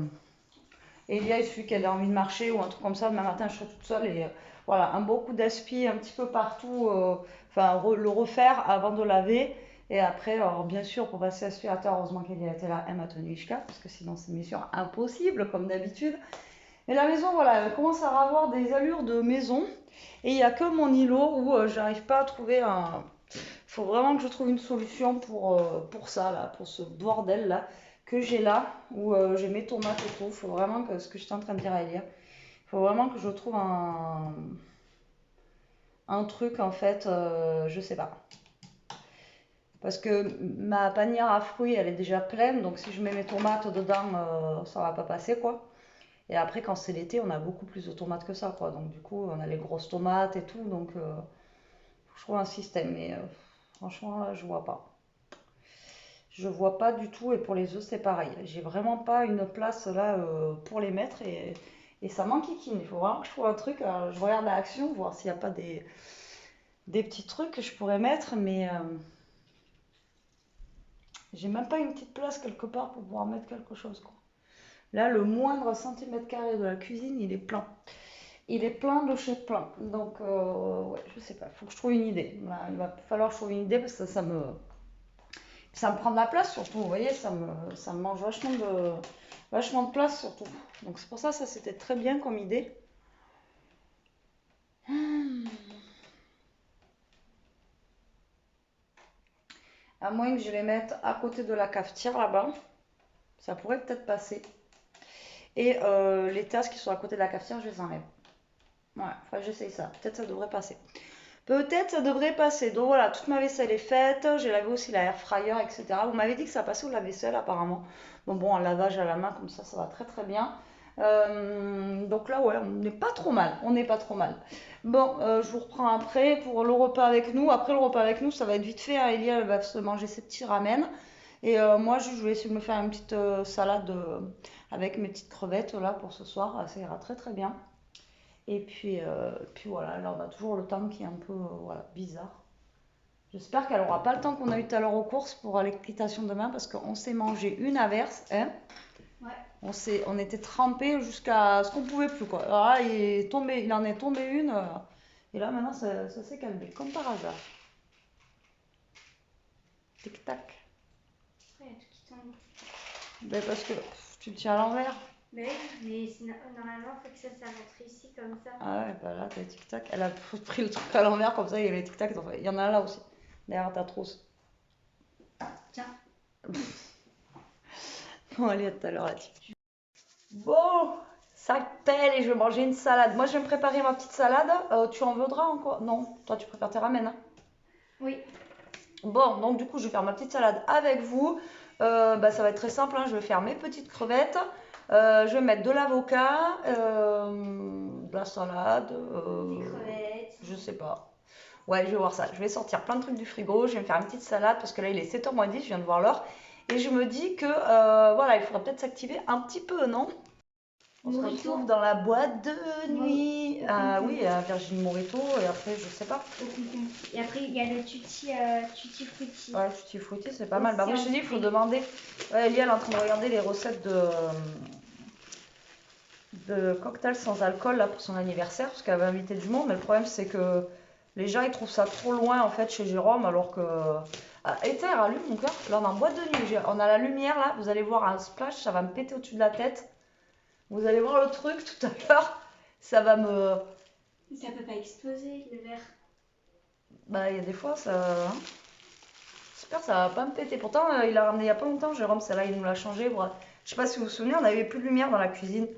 [SPEAKER 1] Elia, il suffit qu'elle ait envie de marcher ou un truc comme ça. Demain matin, je serai toute seule et voilà, un beau coup d'aspi un petit peu partout. Enfin, le refaire avant de laver. Et après, alors bien sûr, pour passer l'aspirateur, heureusement qu'Elia était là, elle m'a tenu jusqu'à, parce que sinon, c'est bien sûr impossible, comme d'habitude. Mais la maison, voilà, elle commence à avoir des allures de maison. Et il n'y a que mon îlot où j'arrive pas à trouver un. Il faut vraiment que je trouve une solution pour ça, là, pour ce bordel là que j'ai là, où j'ai mes tomates et tout. Il faut vraiment que, ce que j'étais en train de dire à Elia, il faut vraiment que je trouve un truc en fait, je sais pas. Parce que ma panière à fruits, elle est déjà pleine, donc si je mets mes tomates dedans, ça va pas passer quoi. Et après, quand c'est l'été, on a beaucoup plus de tomates que ça, quoi. Donc, du coup, on a les grosses tomates et tout. Donc, je trouve un système. Mais franchement, là, je vois pas. Je vois pas du tout. Et pour les œufs, c'est pareil. J'ai vraiment pas une place là pour les mettre. Et ça m'enquiquine. Il faut vraiment que je trouve un truc. Alors, je regarde l'action, voir s'il n'y a pas des petits trucs que je pourrais mettre. Mais j'ai même pas une petite place quelque part pour pouvoir mettre quelque chose, quoi. Là, le moindre centimètre carré de la cuisine, il est plein. Il est plein de chez plein. Donc, ouais, je sais pas. Il faut que je trouve une idée. Voilà, il va falloir que je trouve une idée parce que ça me prend de la place surtout. Vous voyez, ça me mange vachement de place surtout. Donc, c'est pour ça, ça c'était très bien comme idée. À moins que je les mette à côté de la cafetière là-bas. Ça pourrait peut-être passer. Et les tasses qui sont à côté de la cafetière, je les enlève. Ouais, enfin, j'essaye ça. Peut-être ça devrait passer. Peut-être ça devrait passer. Donc voilà, toute ma vaisselle est faite. J'ai lavé aussi la air fryer, etc. Vous m'avez dit que ça passait au lave-vaisselle apparemment. Donc bon, un lavage à la main comme ça va très très bien. Donc là, ouais, on n'est pas trop mal. On n'est pas trop mal. Bon, je vous reprends après pour le repas avec nous. Après le repas avec nous, ça va être vite fait. Hein. Elia, elle va se manger ses petits ramen. Et moi, je vais essayer de me faire une petite salade avec mes petites crevettes là pour ce soir. Ça ira très très bien. Et puis voilà, là on a toujours le temps qui est un peu voilà, bizarre. J'espère qu'elle n'aura pas le temps qu'on a eu tout à l'heure aux courses pour l'équitation demain parce qu'on s'est mangé une averse. Hein,
[SPEAKER 2] Ouais.
[SPEAKER 1] on était trempés jusqu'à ce qu'on pouvait plus quoi. Alors là, il en est tombé une. Et là maintenant ça, s'est calmé, comme par hasard. Tic tac.
[SPEAKER 2] il y a tout qui tombe.
[SPEAKER 1] Ben parce que tu le tiens à l'envers.
[SPEAKER 2] Mais normalement, il faut que ça rentre ici comme ça.
[SPEAKER 1] Ah ouais, bah là, t'as tic-tac. Elle a pris le truc à l'envers, comme ça, il y avait les tic-tac. Il y en a là aussi, derrière ta trousse.
[SPEAKER 2] Tiens.
[SPEAKER 1] Bon, allez, à tout à l'heure là-dessus. Bon, ça pèle et je vais manger une salade. Moi, je vais me préparer ma petite salade. Tu en voudras encore? Non, toi, tu préfères tes ramen, hein?
[SPEAKER 2] Oui.
[SPEAKER 1] Bon, donc du coup, je vais faire ma petite salade avec vous. Bah, ça va être très simple, hein. Je vais faire mes petites crevettes. Je vais mettre de l'avocat, de la salade.
[SPEAKER 2] Des crevettes.
[SPEAKER 1] Je sais pas. Ouais, je vais voir ça. Je vais sortir plein de trucs du frigo. Je vais me faire une petite salade parce que là, il est 7h moins 10. Je viens de voir l'heure. Et je me dis que voilà, il faudrait peut-être s'activer un petit peu, non? On se
[SPEAKER 2] Morito.
[SPEAKER 1] retrouve dans la boîte de nuit.
[SPEAKER 2] Au
[SPEAKER 1] Oui, à Virgin Morito. Et après, je sais pas.
[SPEAKER 2] Au concombre. Et après, il y a le tutti frutti.
[SPEAKER 1] Ouais, tutti frutti, c'est pas mal. Bah oui,
[SPEAKER 2] Aussi
[SPEAKER 1] je te dis, il faut
[SPEAKER 2] entrée.
[SPEAKER 1] demander. Ouais, Elia, elle est en train de regarder les recettes de cocktails sans alcool là pour son anniversaire parce qu'elle va inviter du monde. Mais le problème, c'est que les gens ils trouvent ça trop loin en fait chez Jérôme alors que. Ah, Ether, allume mon cœur. Là, on est en boîte de nuit. On a la lumière là. Vous allez voir un splash, ça va me péter au-dessus de la tête. Vous allez voir le truc tout à l'heure. Ça va me.
[SPEAKER 2] Ça peut pas exploser le verre.
[SPEAKER 1] Bah, il y a des fois, ça. Hein. J'espère que ça va pas me péter. Pourtant, il l'a ramené il y a pas longtemps, Jérôme. Celle-là, il nous l'a changé. Bref. Je sais pas si vous vous souvenez, on n'avait plus de lumière dans la cuisine.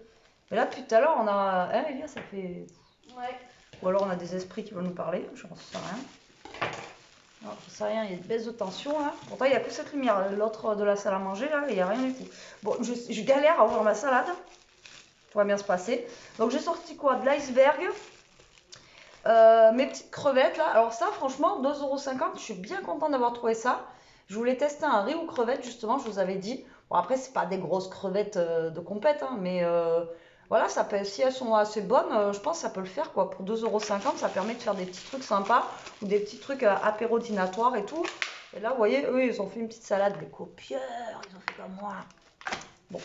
[SPEAKER 1] Et là, depuis tout à l'heure, on a. Hein, Elia, ça fait.
[SPEAKER 2] Ouais.
[SPEAKER 1] Ou alors on a des esprits qui veulent nous parler. Je n'en sais rien. Non, je sais rien, il y a une baisse de tension là. Pourtant, il n'y a que cette lumière. L'autre de la salle à manger, là, il n'y a rien du tout. Bon, je galère à ouvrir ma salade. Tout va bien se passer. Donc, j'ai sorti quoi? De l'iceberg. Mes petites crevettes là. Alors, ça, franchement, 2,50 €. Je suis bien contente d'avoir trouvé ça. Je voulais tester un riz aux crevettes, justement, je vous avais dit. Bon, après, c'est pas des grosses crevettes de compète, hein, mais voilà, ça peut, si elles sont assez bonnes, je pense que ça peut le faire quoi. Pour 2,50 €, ça permet de faire des petits trucs sympas ou des petits trucs apéro dînatoires et tout. Et là, vous voyez, eux, ils ont fait une petite salade, les copieurs, ils ont fait comme moi. Bon,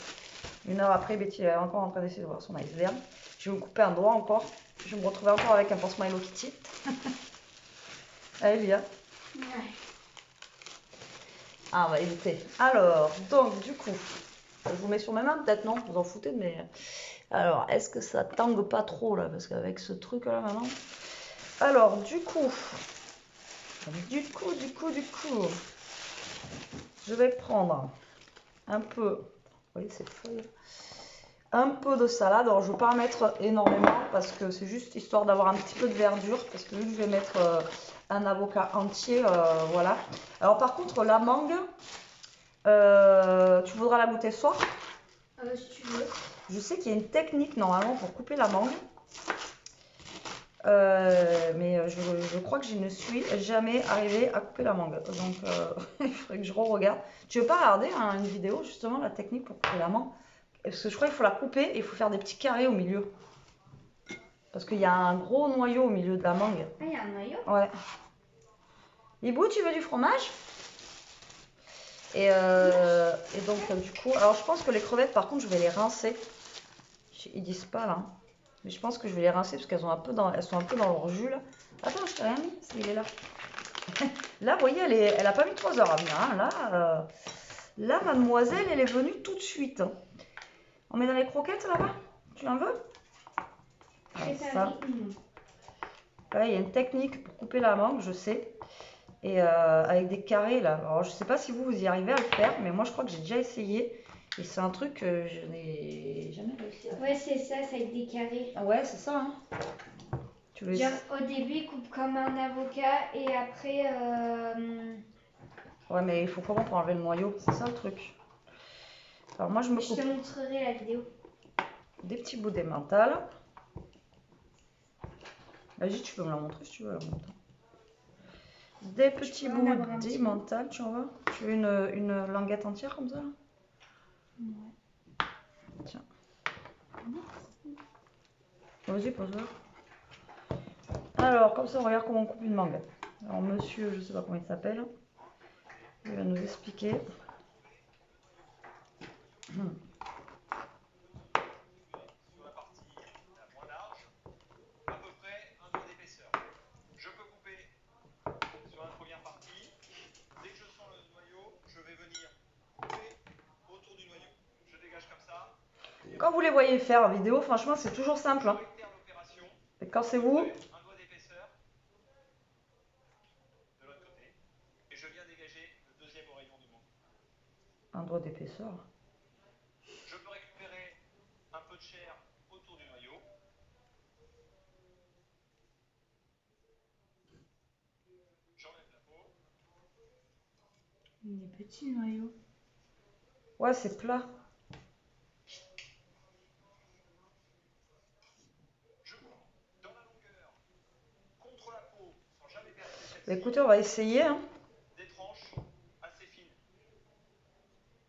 [SPEAKER 1] 1 heure après, Betty est encore en train d'essayer de voir son iceberg. Je vais me couper un doigt encore. Je vais me retrouver encore avec un pansement Hello Kitty. Allez, Lia.
[SPEAKER 2] Ouais.
[SPEAKER 1] Ah, on va éviter. Alors, donc, du coup, je vous mets sur mes mains, peut-être, non? Vous en foutez, mais. Alors, est-ce que ça tangue pas trop, là? Parce qu'avec ce truc-là, maintenant. Alors, du coup, je vais prendre un peu. Vous voyez ces feuilles? Un peu de salade. Alors, je ne vais pas en mettre énormément parce que c'est juste histoire d'avoir un petit peu de verdure. Parce que vu que je vais mettre un avocat entier, voilà. Alors, par contre, la mangue, tu voudras la goûter ce soir?
[SPEAKER 2] Si tu veux.
[SPEAKER 1] Je sais qu'il y a une technique normalement pour couper la mangue. Mais je crois que je ne suis jamais arrivée à couper la mangue. Donc, il faudrait que je re-regarde. Tu veux pas regarder hein, une vidéo, justement, la technique pour couper la mangue? Parce que je crois qu'il faut la couper et il faut faire des petits carrés au milieu. Parce qu'il y a un gros noyau au milieu de la mangue.
[SPEAKER 2] Ah, il y a un noyau?
[SPEAKER 1] Ouais. Hibou, tu veux du fromage? Et donc, du coup, alors je pense que les crevettes, par contre, je vais les rincer. Ils disent pas là. Mais je pense que je vais les rincer parce qu'elles elles sont un peu dans leur jus là. Attends, je t'ai rien mis, il est là. Là, vous voyez, elle a pas mis 3 heures à venir. Hein. Là, mademoiselle, elle est venue tout de suite. Hein. On met dans les croquettes là-bas? Tu en veux? Ça. Ouais, il y a une technique pour couper la mangue, je sais. Et avec des carrés là. Alors, je sais pas si vous y arrivez à le faire, mais moi, je crois que j'ai déjà essayé. Et c'est un truc que je n'ai jamais réussi à faire.
[SPEAKER 2] Ouais, c'est ça avec des carrés.
[SPEAKER 1] Ah ouais, c'est ça. Hein. Tu veux
[SPEAKER 2] Genre, au début, il coupe comme un avocat et après.
[SPEAKER 1] Ouais, mais il faut comment pour enlever le noyau? C'est ça le truc. Alors, moi, je me
[SPEAKER 2] Je
[SPEAKER 1] coupe
[SPEAKER 2] te montrerai la vidéo.
[SPEAKER 1] des petits bouts d'emmental. Vas-y, tu peux me la montrer si tu veux. Des petits bouts d'emmental, tu en veux? Tu veux une languette entière comme ça? Ouais. Tiens. Vas-y, pose-le. Alors, comme ça, on regarde comment on coupe une mangue. Alors, monsieur, je sais pas comment il s'appelle, il va nous expliquer.
[SPEAKER 3] Sur la partie la moins large, à peu près 1 doigt d'épaisseur. Je peux couper sur la première partie. Dès que je sens le noyau, je vais venir couper autour du noyau. Je dégage comme ça.
[SPEAKER 1] Quand vous les voyez faire en vidéo, franchement, c'est toujours simple.
[SPEAKER 3] Je
[SPEAKER 1] Hein.
[SPEAKER 3] réitère l'opération.
[SPEAKER 1] Et quand c'est
[SPEAKER 3] À peu
[SPEAKER 1] vous,
[SPEAKER 3] près un doigt d'épaisseur de l'autre côté. Et je viens dégager le deuxième oreillon du mangue.
[SPEAKER 1] un doigt d'épaisseur.
[SPEAKER 3] Je peux récupérer un peu de chair autour du noyau. J'enlève la peau.
[SPEAKER 2] Des petits noyaux.
[SPEAKER 1] Ouais, c'est plat.
[SPEAKER 3] Je coupe dans la longueur, contre la peau, sans jamais percer
[SPEAKER 1] Bah,
[SPEAKER 3] celle-ci.
[SPEAKER 1] écoutez, on va essayer. Hein.
[SPEAKER 3] Des tranches assez fines.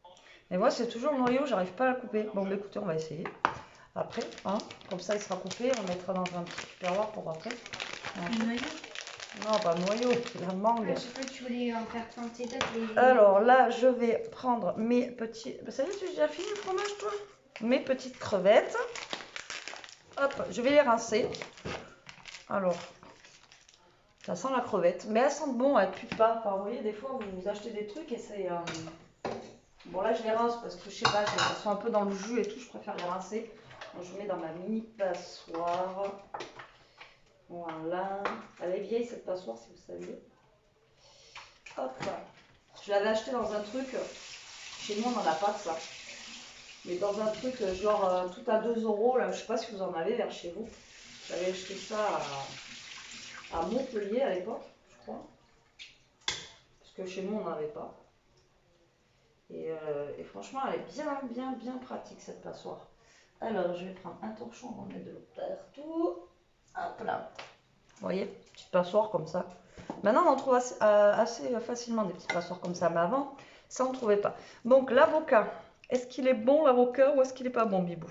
[SPEAKER 3] Ensuite,
[SPEAKER 1] Et moi, c'est toujours le noyau, j'arrive pas à le couper. Bon, bah, écoutez, on va essayer. Après, hein, comme ça, il sera coupé. On le mettra dans un petit tupperware pour après.
[SPEAKER 2] Le noyau.
[SPEAKER 1] Non, pas le noyau, la mangue.
[SPEAKER 2] Je sais pas, tu voulais en faire planter d'autres.
[SPEAKER 1] Alors là, je vais prendre mes petits... Ça y est, tu as déjà fini le fromage, toi? Mes petites crevettes. Hop, je vais les rincer. Alors, ça sent la crevette. Mais elles sentent bon, elles cuisent pas. Enfin, vous voyez, des fois, vous achetez des trucs et c'est... Bon, là, je les rince parce que, je sais pas, elles sont un peu dans le jus et tout. Je préfère les rincer. Donc, je mets dans ma mini passoire. Voilà. Elle est vieille, cette passoire, si vous saviez. Hop. Je l'avais acheté dans un truc... Chez nous, on n'en a pas de ça. Mais dans un truc genre tout à 2 €, là, je sais pas si vous en avez vers chez vous. J'avais acheté ça à Montpellier à l'époque, je crois. Parce que chez nous, on n'en avait pas. Et franchement, elle est bien pratique cette passoire. Alors, je vais prendre un torchon, on va mettre de l'eau partout. Hop là. Vous voyez, petite passoire comme ça. Maintenant, on en trouve assez facilement des petites passoires comme ça. Mais avant, ça, on ne trouvait pas. Donc, l'avocat. Est-ce qu'il est bon l'avocat ou est-ce qu'il n'est pas bon, Bibou?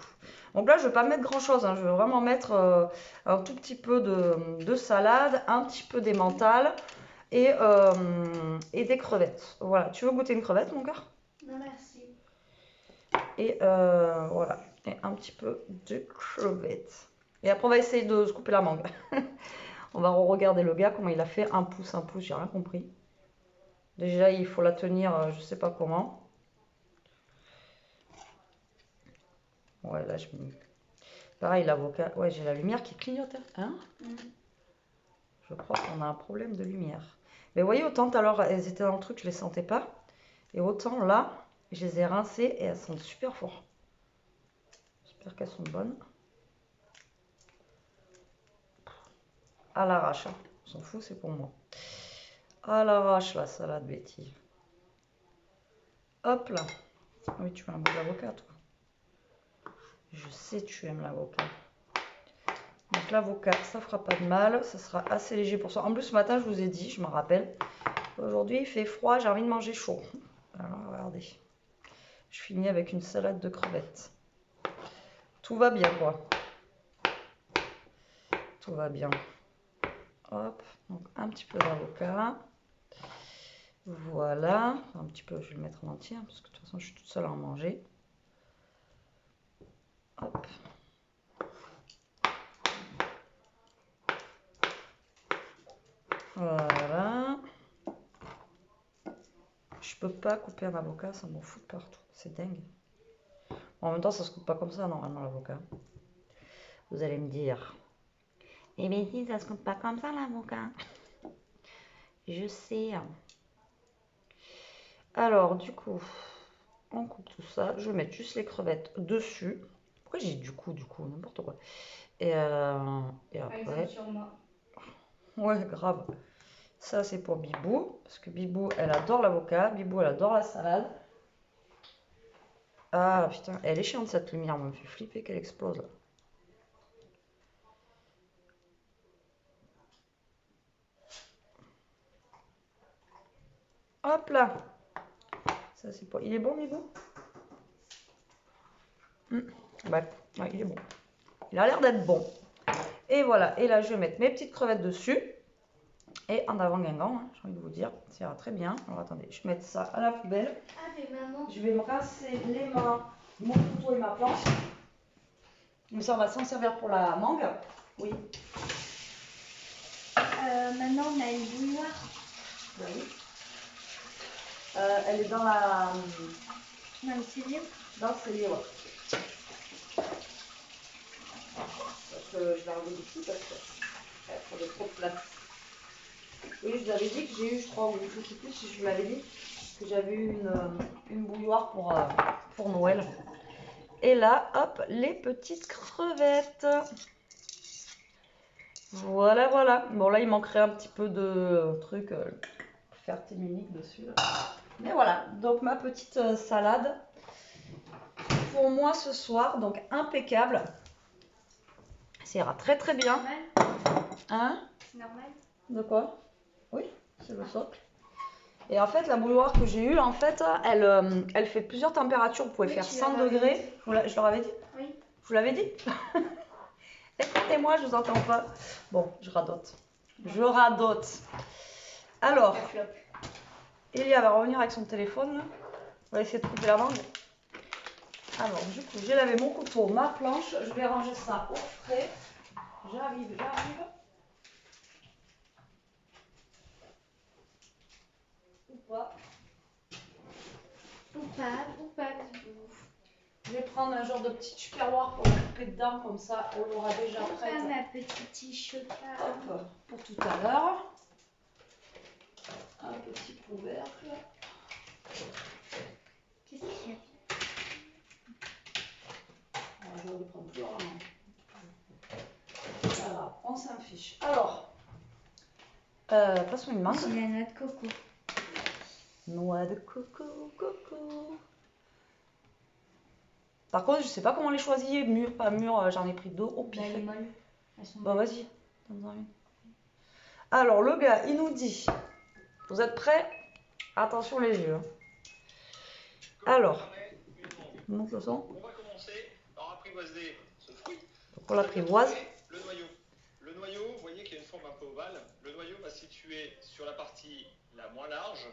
[SPEAKER 1] Donc là, je ne vais pas mettre grand-chose. Hein. Je vais vraiment mettre un tout petit peu de salade, un petit peu d'emmental et des crevettes. Voilà. Tu veux goûter une crevette, mon cœur?
[SPEAKER 2] Non, merci.
[SPEAKER 1] Et voilà. Et un petit peu de crevettes. Et après, on va essayer de se couper la mangue. On va regarder le gars, comment il a fait. Un pouce, j'ai rien compris. Déjà, il faut la tenir, je sais pas comment. Ouais, là, pareil, l'avocat. Ouais, j'ai la lumière qui clignote. Hein? Je crois qu'on a un problème de lumière. Mais vous voyez, autant tout à l'heure, elles étaient dans le truc, je les sentais pas. Et autant là, je les ai rincées et elles sont super fortes. J'espère qu'elles sont bonnes. À l'arrache, hein. On s'en fout, c'est pour moi. À l'arrache, la salade Betty. Hop là. Oui, tu veux un bout d'avocat, toi. Je sais que tu aimes l'avocat. Donc l'avocat, ça fera pas de mal. Ça sera assez léger pour ça. En plus, ce matin, je vous ai dit, je me rappelle. Aujourd'hui, il fait froid, j'ai envie de manger chaud. Alors, regardez. Je finis avec une salade de crevettes. Tout va bien, quoi. Tout va bien. Hop. Donc, un petit peu d'avocat. Voilà. Un petit peu, je vais le mettre en entier, parce que de toute façon, je suis toute seule à en manger. Hop. Voilà. Je peux pas couper un avocat, ça m'en fout de partout. C'est dingue. En même temps, ça se coupe pas comme ça, normalement, l'avocat. Vous allez me dire. Eh bien, si, ça se coupe pas comme ça, l'avocat. Je sais. Alors, du coup, on coupe tout ça. Je vais mettre juste les crevettes dessus. Pourquoi j'ai du coup, n'importe quoi. Et après...
[SPEAKER 2] Sur moi.
[SPEAKER 1] Ouais, grave. Ça, c'est pour Bibou. Parce que Bibou, elle adore l'avocat. Bibou, elle adore la salade. Ah, putain, elle est chiante, cette lumière. Elle me fait flipper qu'elle explose, là. Hop là. Ça, c'est pour... Il est bon, Bibou? Ouais, il est bon. Il a l'air d'être bon. Et voilà. Et là, je vais mettre mes petites crevettes dessus. Et en avant Guingamp, hein, j'ai envie de vous dire, ça ira très bien. Alors attendez, je vais mettre ça à la poubelle.
[SPEAKER 2] Ah, mais maman.
[SPEAKER 1] Je vais me rincer les mains, mon couteau et ma planche. Comme ça, on va s'en servir pour la mangue. Oui.
[SPEAKER 2] Maintenant, on a une bouilloire.
[SPEAKER 1] Ben oui. Elle est dans la...
[SPEAKER 2] Dans le cellier.
[SPEAKER 1] Dans le cellier, ouais. Parce que je vais enlever d'ici parce qu'elle prenait trop de place. Oui, je vous avais dit que j'ai eu, je crois, ou je ne sais plus si je vous l'avais dit, que j'avais eu une bouilloire pour Noël. Et là, hop, les petites crevettes. Voilà, voilà. Bon, là, il manquerait un petit peu de truc fertiminique dessus. Là. Mais voilà, donc ma petite salade pour moi ce soir, donc impeccable. Ça ira très très bien. Hein?
[SPEAKER 2] C'est normal.
[SPEAKER 1] De quoi? Oui, c'est le socle. Et en fait, la bouilloire que j'ai eue, en fait, elle fait plusieurs températures. Vous pouvez
[SPEAKER 2] Oui,
[SPEAKER 1] faire
[SPEAKER 2] tu
[SPEAKER 1] 100
[SPEAKER 2] l'avais
[SPEAKER 1] degrés. Je leur avais dit?
[SPEAKER 2] Oui.
[SPEAKER 1] Je vous l'avais dit? Écoutez-moi, je vous entends pas. Bon, je radote. Je radote. Alors, Elia va revenir avec son téléphone. Là. On va essayer de couper la mangue. Alors, du coup, j'ai lavé mon couteau, ma planche. Je vais ranger ça au frais. J'arrive, j'arrive. Ou pas.
[SPEAKER 2] Ou pas du tout.
[SPEAKER 1] Je vais prendre un genre de petit tupperware pour couper dedans, comme ça on l'aura déjà
[SPEAKER 2] Ou
[SPEAKER 1] prête.
[SPEAKER 2] pas ma petite t-shirt.
[SPEAKER 1] Hop, pour tout à l'heure. Un petit couvercle.
[SPEAKER 2] Qu'est-ce qu'il y a?
[SPEAKER 1] Je vais le prendre plus rarement. Voilà, on s'en fiche. Alors, passons une mangue.
[SPEAKER 2] C'est la noix de coco.
[SPEAKER 1] Noix de coco, coco. Par contre, je sais pas comment les choisir, mûr, pas mûr, j'en ai pris deux au pif.
[SPEAKER 2] Bah, elle est molle. Elles sont
[SPEAKER 1] Bah
[SPEAKER 2] molles.
[SPEAKER 1] vas-y, donne-en une. Alors, le gars, il nous dit, vous êtes prêts? Attention les yeux. Alors, monte le son.
[SPEAKER 3] On va commencer par apprivoiser ce fruit.
[SPEAKER 1] Donc on l'apprivoise.
[SPEAKER 3] Le noyau. Le noyau, vous voyez qu'il y a une forme un peu ovale. Le noyau va se situer sur la partie la moins large.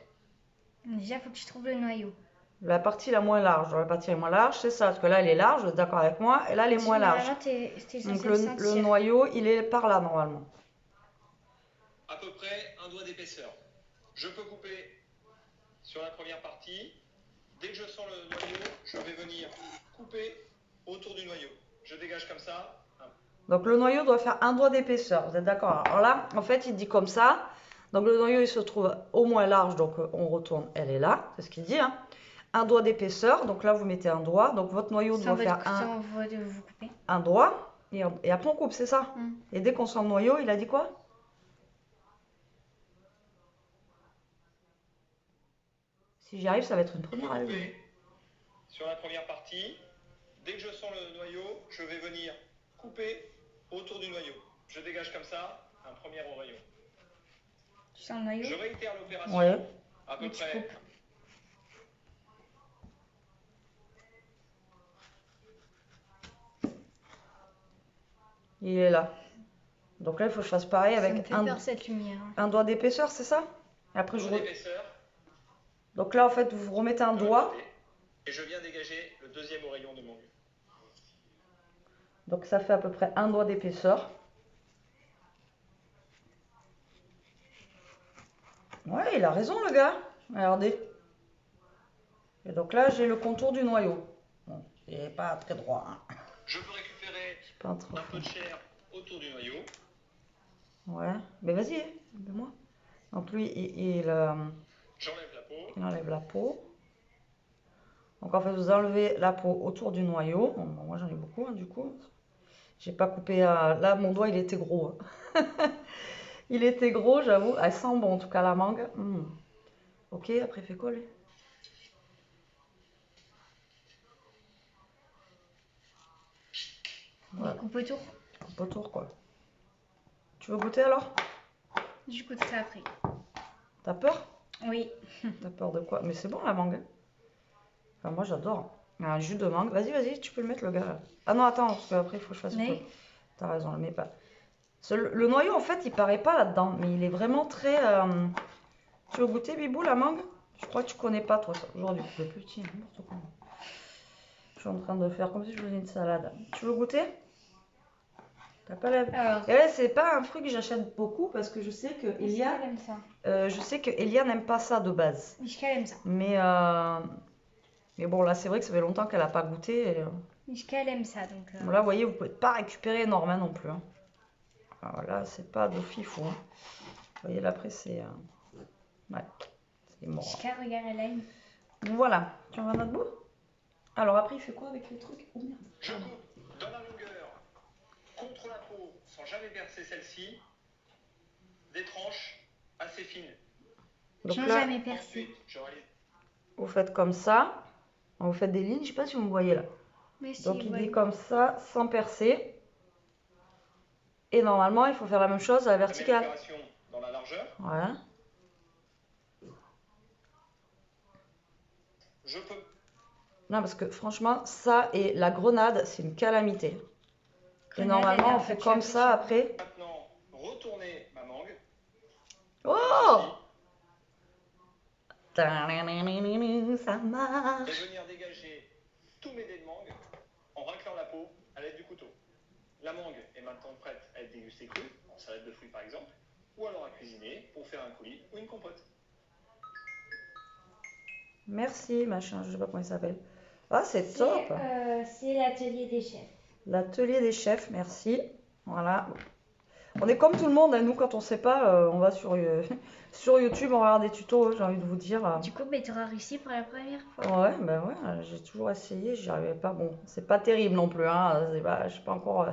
[SPEAKER 2] Déjà, il faut que tu trouves le noyau.
[SPEAKER 1] La partie la moins large. La partie la moins large, c'est ça. Parce que là, elle est large, vous êtes d'accord avec moi. Et là, elle est moins large.
[SPEAKER 2] Généralement, t'es
[SPEAKER 1] Donc
[SPEAKER 2] censé
[SPEAKER 1] le
[SPEAKER 2] le sentir.
[SPEAKER 1] noyau, il est par là, normalement.
[SPEAKER 3] À peu près un doigt d'épaisseur. Je peux couper sur la première partie. Dès que je sens le noyau, je vais venir couper autour du noyau. Je dégage comme ça.
[SPEAKER 1] Donc le noyau doit faire un doigt d'épaisseur. Vous êtes d'accord? Alors là, en fait, il dit comme ça. Donc le noyau, il se trouve au moins large. Donc on retourne, elle est là. C'est ce qu'il dit. Hein. Un doigt d'épaisseur. Donc là, vous mettez un doigt. Donc votre noyau doit faire un doigt. Et après, on coupe, c'est ça? Et dès qu'on sent le noyau, il a dit quoi? Si j'y arrive, ça va être une première allume.
[SPEAKER 3] Sur la première partie, dès que je sens le noyau, je vais venir couper autour du noyau. Je dégage comme ça un premier rayon.
[SPEAKER 2] Tu sens le noyau?
[SPEAKER 3] Je réitère l'opération à peu près.
[SPEAKER 1] Il est là. Donc là, il faut que je fasse pareil avec
[SPEAKER 2] Ça me fait peur, cette lumière.
[SPEAKER 1] un doigt d'épaisseur, c'est ça? Et après,
[SPEAKER 3] Doigt d'épaisseur.
[SPEAKER 1] Donc là, en fait, vous remettez un doigt.
[SPEAKER 3] Et je viens dégager le deuxième rayon de mon lieu.
[SPEAKER 1] Donc ça fait à peu près un doigt d'épaisseur. Ouais, il a raison, le gars. Regardez. Et donc là, j'ai le contour du noyau. Bon, il n'est pas très droit. Hein.
[SPEAKER 3] Je peux récupérer
[SPEAKER 1] pas
[SPEAKER 3] un peu de chair autour du noyau.
[SPEAKER 1] Ouais, mais vas-y, aide-moi. Donc lui,
[SPEAKER 3] j'enlève la peau.
[SPEAKER 1] Il enlève la peau. Donc en fait, vous enlevez la peau autour du noyau. Bon, moi, j'en ai beaucoup, hein, du coup. J'ai pas coupé... Là, mon doigt, il était gros. Hein. Il était gros, j'avoue. Elle sent bon, en tout cas, la mangue. Ok, après, fait quoi, lui?
[SPEAKER 2] Voilà. Coupe autour.
[SPEAKER 1] Coupe autour, quoi. Tu veux goûter, alors?
[SPEAKER 2] Je goûterai après.
[SPEAKER 1] T'as peur?
[SPEAKER 2] Oui.
[SPEAKER 1] T'as peur de quoi? Mais c'est bon, la mangue. Enfin, moi, j'adore. Un jus de mangue. Vas-y, vas-y, tu peux le mettre, le gars. Ah non, attends, parce qu'après, il faut que je fasse le truc. T'as raison, le mets pas. Le noyau, en fait, il paraît pas là-dedans, mais il est vraiment très... Tu veux goûter, Bibou, la mangue? Je crois que tu connais pas, toi, aujourd'hui. Le petit, n'importe quoi. Je suis en train de faire comme si je faisais une salade. Tu veux goûter? T'as pas la...
[SPEAKER 2] Alors,
[SPEAKER 1] Et ouais, c'est pas un fruit que j'achète beaucoup parce que je sais que Elia,
[SPEAKER 2] Mishka aime ça.
[SPEAKER 1] n'aime pas ça de base.
[SPEAKER 2] Mishka aime ça.
[SPEAKER 1] Mais bon, là, c'est vrai que ça fait longtemps qu'elle a pas goûté.
[SPEAKER 2] Mishka aime ça, donc...
[SPEAKER 1] Bon, là, vous voyez, vous pouvez pas récupérer énormément non plus. Hein. Alors là, c'est pas de fifou. Hein. Vous voyez, là, après, c'est... Ouais, c'est mort.
[SPEAKER 2] Mishka, regarde, elle aime.
[SPEAKER 1] Voilà. Tu en veux un autre bout? Alors après, il fait quoi avec les trucs? Oh merde.
[SPEAKER 3] Je coupe dans la longueur, contre la peau, sans jamais percer celle-ci, des tranches assez fines.
[SPEAKER 1] Donc
[SPEAKER 2] Sans
[SPEAKER 1] là,
[SPEAKER 2] jamais percer.
[SPEAKER 3] Ensuite, je réalise
[SPEAKER 1] vous faites comme ça. Vous faites des lignes, je sais pas si vous me voyez là.
[SPEAKER 2] Mais si,
[SPEAKER 1] Donc il
[SPEAKER 2] ouais.
[SPEAKER 1] est comme ça, sans percer. Et normalement, il faut faire la même chose à la
[SPEAKER 3] la même
[SPEAKER 1] verticale.
[SPEAKER 3] opération dans la largeur.
[SPEAKER 1] Voilà.
[SPEAKER 3] Je peux
[SPEAKER 1] Non, parce que franchement, ça et la grenade, c'est une calamité. Et
[SPEAKER 2] Grenade,
[SPEAKER 1] normalement,
[SPEAKER 2] elle
[SPEAKER 1] on
[SPEAKER 2] a
[SPEAKER 1] fait
[SPEAKER 2] pas
[SPEAKER 1] comme
[SPEAKER 2] tué
[SPEAKER 1] ça
[SPEAKER 2] ça.
[SPEAKER 1] après.
[SPEAKER 3] maintenant retourner ma mangue.
[SPEAKER 1] Oh!
[SPEAKER 3] Ceci,
[SPEAKER 1] Ça marche.
[SPEAKER 3] et venir dégager tous mes dés de mangue en raclant la peau à l'aide du couteau. La mangue est maintenant prête à être dégustée crue, en salade de fruits par exemple, ou alors à cuisiner pour faire un coulis ou une compote.
[SPEAKER 1] Merci, machin, je sais pas comment il s'appelle. Ah, c'est top.
[SPEAKER 2] C'est l'atelier des chefs.
[SPEAKER 1] L'atelier des chefs, merci. Voilà. On est comme tout le monde, hein. Nous, quand on sait pas, on va sur, sur YouTube, on regarde des tutos, j'ai envie de vous dire.
[SPEAKER 2] Du coup, tu auras réussi pour la première fois.
[SPEAKER 1] Ouais, ben ouais, j'ai toujours essayé, j'y arrivais pas. Bon, c'est pas terrible non plus, hein. Je suis pas encore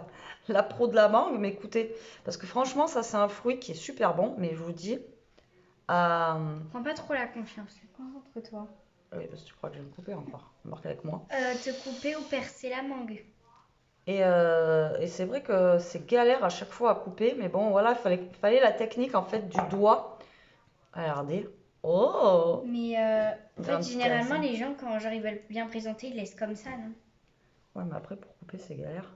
[SPEAKER 1] la pro de la mangue, mais écoutez, parce que franchement, ça, c'est un fruit qui est super bon, mais je vous dis.
[SPEAKER 2] Prends pas trop la confiance. Concentre-toi.
[SPEAKER 1] Oui, parce que tu crois que je vais me couper encore, marque avec moi.
[SPEAKER 2] Te couper ou percer la mangue.
[SPEAKER 1] Et c'est vrai que c'est galère à chaque fois à couper, mais bon, voilà, fallait la technique en fait du doigt. Regardez. Oh!
[SPEAKER 2] Mais en
[SPEAKER 1] C'est un
[SPEAKER 2] fait,
[SPEAKER 1] petit
[SPEAKER 2] généralement,
[SPEAKER 1] casse, hein.
[SPEAKER 2] les gens, quand genre, ils veulent bien présenter, ils laissent comme ça, non?
[SPEAKER 1] Ouais, mais après, pour couper, c'est galère.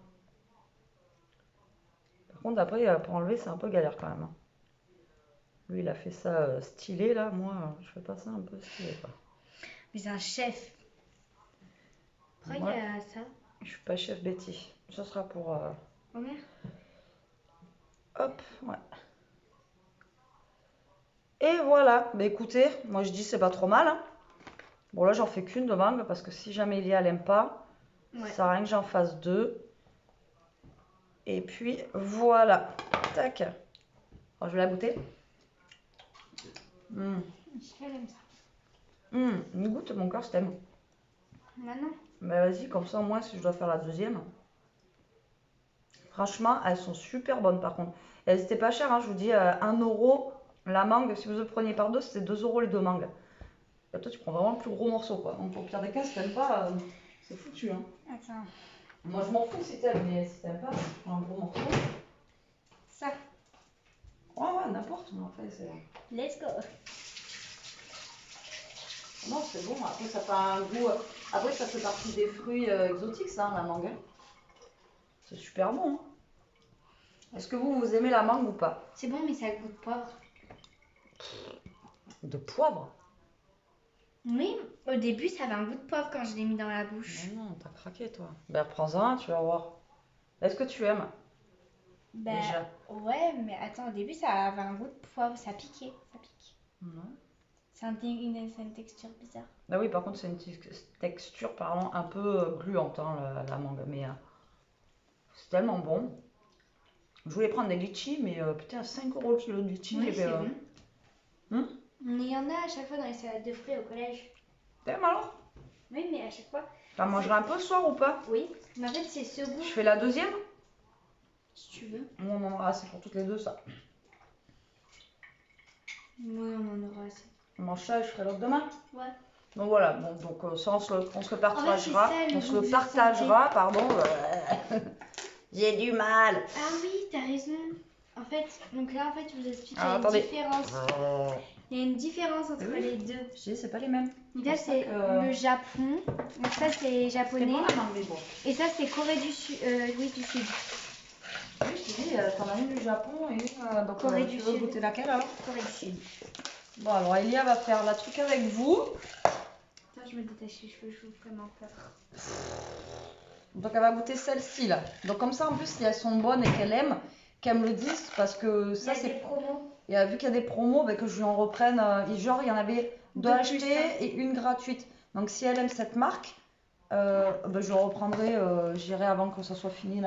[SPEAKER 1] Par contre, après, pour enlever, c'est un peu galère quand même. Hein. Lui, il a fait ça stylé, là. Moi, je fais pas ça un peu stylé, quoi.
[SPEAKER 2] Mais c'est un chef. Pourquoi
[SPEAKER 1] Moi,
[SPEAKER 2] il y a ça?
[SPEAKER 1] je suis pas chef Betty. Ça sera pour...
[SPEAKER 2] Homer?
[SPEAKER 1] Hop, ouais. Et voilà. Bah écoutez, moi, je dis c'est pas trop mal. Hein. Bon, là, j'en fais qu'une de mangue, parce que si jamais Elia l'aime pas,
[SPEAKER 2] Ouais.
[SPEAKER 1] ça sert à rien que j'en fasse deux. Et puis, voilà. Tac. Alors, je vais la goûter.
[SPEAKER 2] Je aime ça.
[SPEAKER 1] Il goûte mon cœur, je t'aime.
[SPEAKER 2] Maintenant?
[SPEAKER 1] Bah vas-y, comme ça, au moins, si je dois faire la deuxième. Franchement, elles sont super bonnes, par contre. Elles étaient pas chères, hein, je vous dis, 1 euro la mangue. Si vous le preniez par deux, c'était 2 euros les deux mangues. Et toi, tu prends vraiment le plus gros morceau, quoi. Donc, au pire des cas, si t'aimes pas, c'est foutu, hein.
[SPEAKER 2] Attends.
[SPEAKER 1] Moi, je m'en fous si t'aimes, mais si t'aimes pas, tu prends un gros morceau.
[SPEAKER 2] Ça.
[SPEAKER 1] Ouais, n'importe, mais en fait, c'est...
[SPEAKER 2] Let's go.
[SPEAKER 1] Non, c'est bon. Après, ça fait un goût... Après, ça fait partie des fruits exotiques, ça, la mangue. C'est super bon, hein. Est-ce que vous aimez la mangue ou pas?
[SPEAKER 2] C'est bon, mais ça goûte poivre.
[SPEAKER 1] De poivre?
[SPEAKER 2] Oui, au début, ça avait un goût de poivre quand je l'ai mis dans la bouche.
[SPEAKER 1] Non, non, t'as craqué, toi. Ben, prends-en un, tu vas voir. Est-ce que tu aimes?
[SPEAKER 2] Bah,
[SPEAKER 1] Déjà.
[SPEAKER 2] ouais, mais attends, au début, ça avait un goût de poivre, ça piquait, ça pique.
[SPEAKER 1] Non.
[SPEAKER 2] C'est une texture bizarre.
[SPEAKER 1] Ah oui, par contre, c'est une texture, pardon, un peu gluante, hein, la mangue. Mais c'est tellement bon. Je voulais prendre des litchis, mais putain, 5 euros le kilo de litchis.
[SPEAKER 2] Oui,
[SPEAKER 1] et
[SPEAKER 2] c'est
[SPEAKER 1] ben,
[SPEAKER 2] bon. Mais il y en a à chaque fois dans les salades de fruits au collège.
[SPEAKER 1] T'aimes alors?
[SPEAKER 2] Oui, mais à chaque fois.
[SPEAKER 1] T'en mangeras un peu ce soir ou pas?
[SPEAKER 2] Oui, mais en fait, c'est ce goût.
[SPEAKER 1] Je fais la deuxième?
[SPEAKER 2] Si tu veux.
[SPEAKER 1] Non, non, ah, c'est pour toutes les deux, ça.
[SPEAKER 2] Oui, on en aura assez.
[SPEAKER 1] On mange ça et je ferai l'autre demain.
[SPEAKER 2] Ouais.
[SPEAKER 1] Donc voilà, bon, donc ça, on se le partagera.
[SPEAKER 2] En fait, c'est ça,
[SPEAKER 1] On se
[SPEAKER 2] le
[SPEAKER 1] le
[SPEAKER 2] goût que
[SPEAKER 1] partagera, pardon. J'ai du mal.
[SPEAKER 2] Ah oui, t'as raison. En fait, donc là, en fait, je vous explique, il y a
[SPEAKER 1] attendez.
[SPEAKER 2] une différence. Il y a une différence entre
[SPEAKER 1] Oui.
[SPEAKER 2] les deux.
[SPEAKER 1] Je dis, c'est pas les mêmes.
[SPEAKER 2] Donc là,
[SPEAKER 1] pour ça
[SPEAKER 2] c'est
[SPEAKER 1] que-
[SPEAKER 2] le Japon. Donc ça, c'est
[SPEAKER 1] C'est
[SPEAKER 2] japonais.
[SPEAKER 1] bon la mangue, mais bon.
[SPEAKER 2] Et ça, c'est Corée du Sud. Oui, du Sud.
[SPEAKER 1] Oui, je te dis, t'en as une du Japon et une donc
[SPEAKER 2] Corée
[SPEAKER 1] tu
[SPEAKER 2] du
[SPEAKER 1] veux
[SPEAKER 2] Sud.
[SPEAKER 1] goûter laquelle alors?
[SPEAKER 2] Corée du Sud.
[SPEAKER 1] Bon, alors Elia va faire la truc avec vous.
[SPEAKER 2] Attends, je me détache les cheveux, je vous vraiment peur.
[SPEAKER 1] Donc elle va goûter celle-ci là. Donc comme ça en plus si elles sont bonnes et qu'elle me le dise parce que
[SPEAKER 2] Il y
[SPEAKER 1] ça
[SPEAKER 2] a des
[SPEAKER 1] c'est...
[SPEAKER 2] promos.
[SPEAKER 1] Et vu qu'il y a des promos, ben, que je lui en reprenne. Et genre il y en avait deux
[SPEAKER 2] De plus,
[SPEAKER 1] achetées
[SPEAKER 2] hein.
[SPEAKER 1] et une gratuite. Donc si elle aime cette marque, ben, je reprendrai, j'irai avant que ça soit fini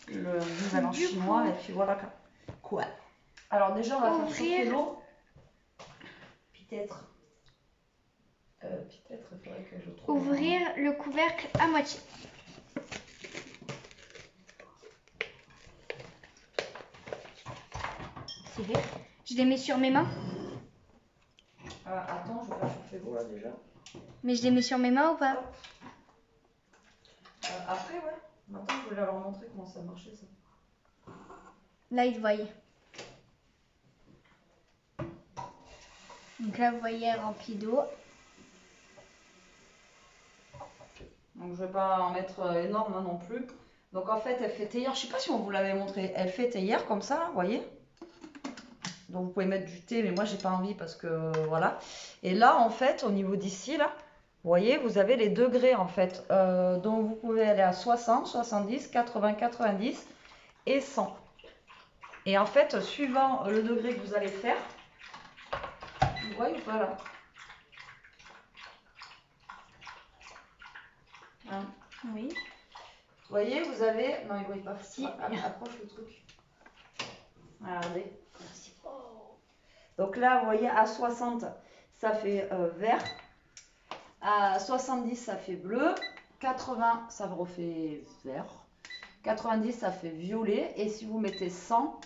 [SPEAKER 1] le nouvel an
[SPEAKER 2] Du
[SPEAKER 1] chinois.
[SPEAKER 2] coup-
[SPEAKER 1] Et puis voilà quoi. Alors déjà on va faire
[SPEAKER 2] Ouvrir.
[SPEAKER 1] chauffer l'eau. Peut-être. Peut-être il faudrait que je trouve.
[SPEAKER 2] Ouvrir le couvercle à moitié. C'est fait. Je les mets sur mes mains.
[SPEAKER 1] Attends, je vais faire chauffer l'eau là déjà.
[SPEAKER 2] Mais je les mets sur mes mains ou pas?
[SPEAKER 1] Hop. Après, ouais. Maintenant, je voulais leur montrer comment ça marchait ça.
[SPEAKER 2] Là, ils voient. Donc là, vous voyez, elle remplit d'eau.
[SPEAKER 1] Donc, je vais pas en mettre énorme hein, non plus. Donc, en fait, elle fait théière. Je sais pas si on vous l'avait montré. Elle fait théière comme ça, vous voyez. Donc, vous pouvez mettre du thé, mais moi, j'ai pas envie parce que voilà. Et là, en fait, au niveau d'ici, là, vous voyez, vous avez les degrés en fait. Donc, vous pouvez aller à 60, 70, 80, 90 et 100. Et en fait, suivant le degré que vous allez faire, vous voyez ou pas là? Hein?
[SPEAKER 2] Oui.
[SPEAKER 1] Vous voyez, vous avez... Non, il ne voit pas.
[SPEAKER 2] Si.
[SPEAKER 1] Approche le truc. Regardez. Merci. Donc là, vous voyez, à 60, ça fait vert. À 70, ça fait bleu. 80, ça refait vert. 90, ça fait violet. Et si vous mettez 100,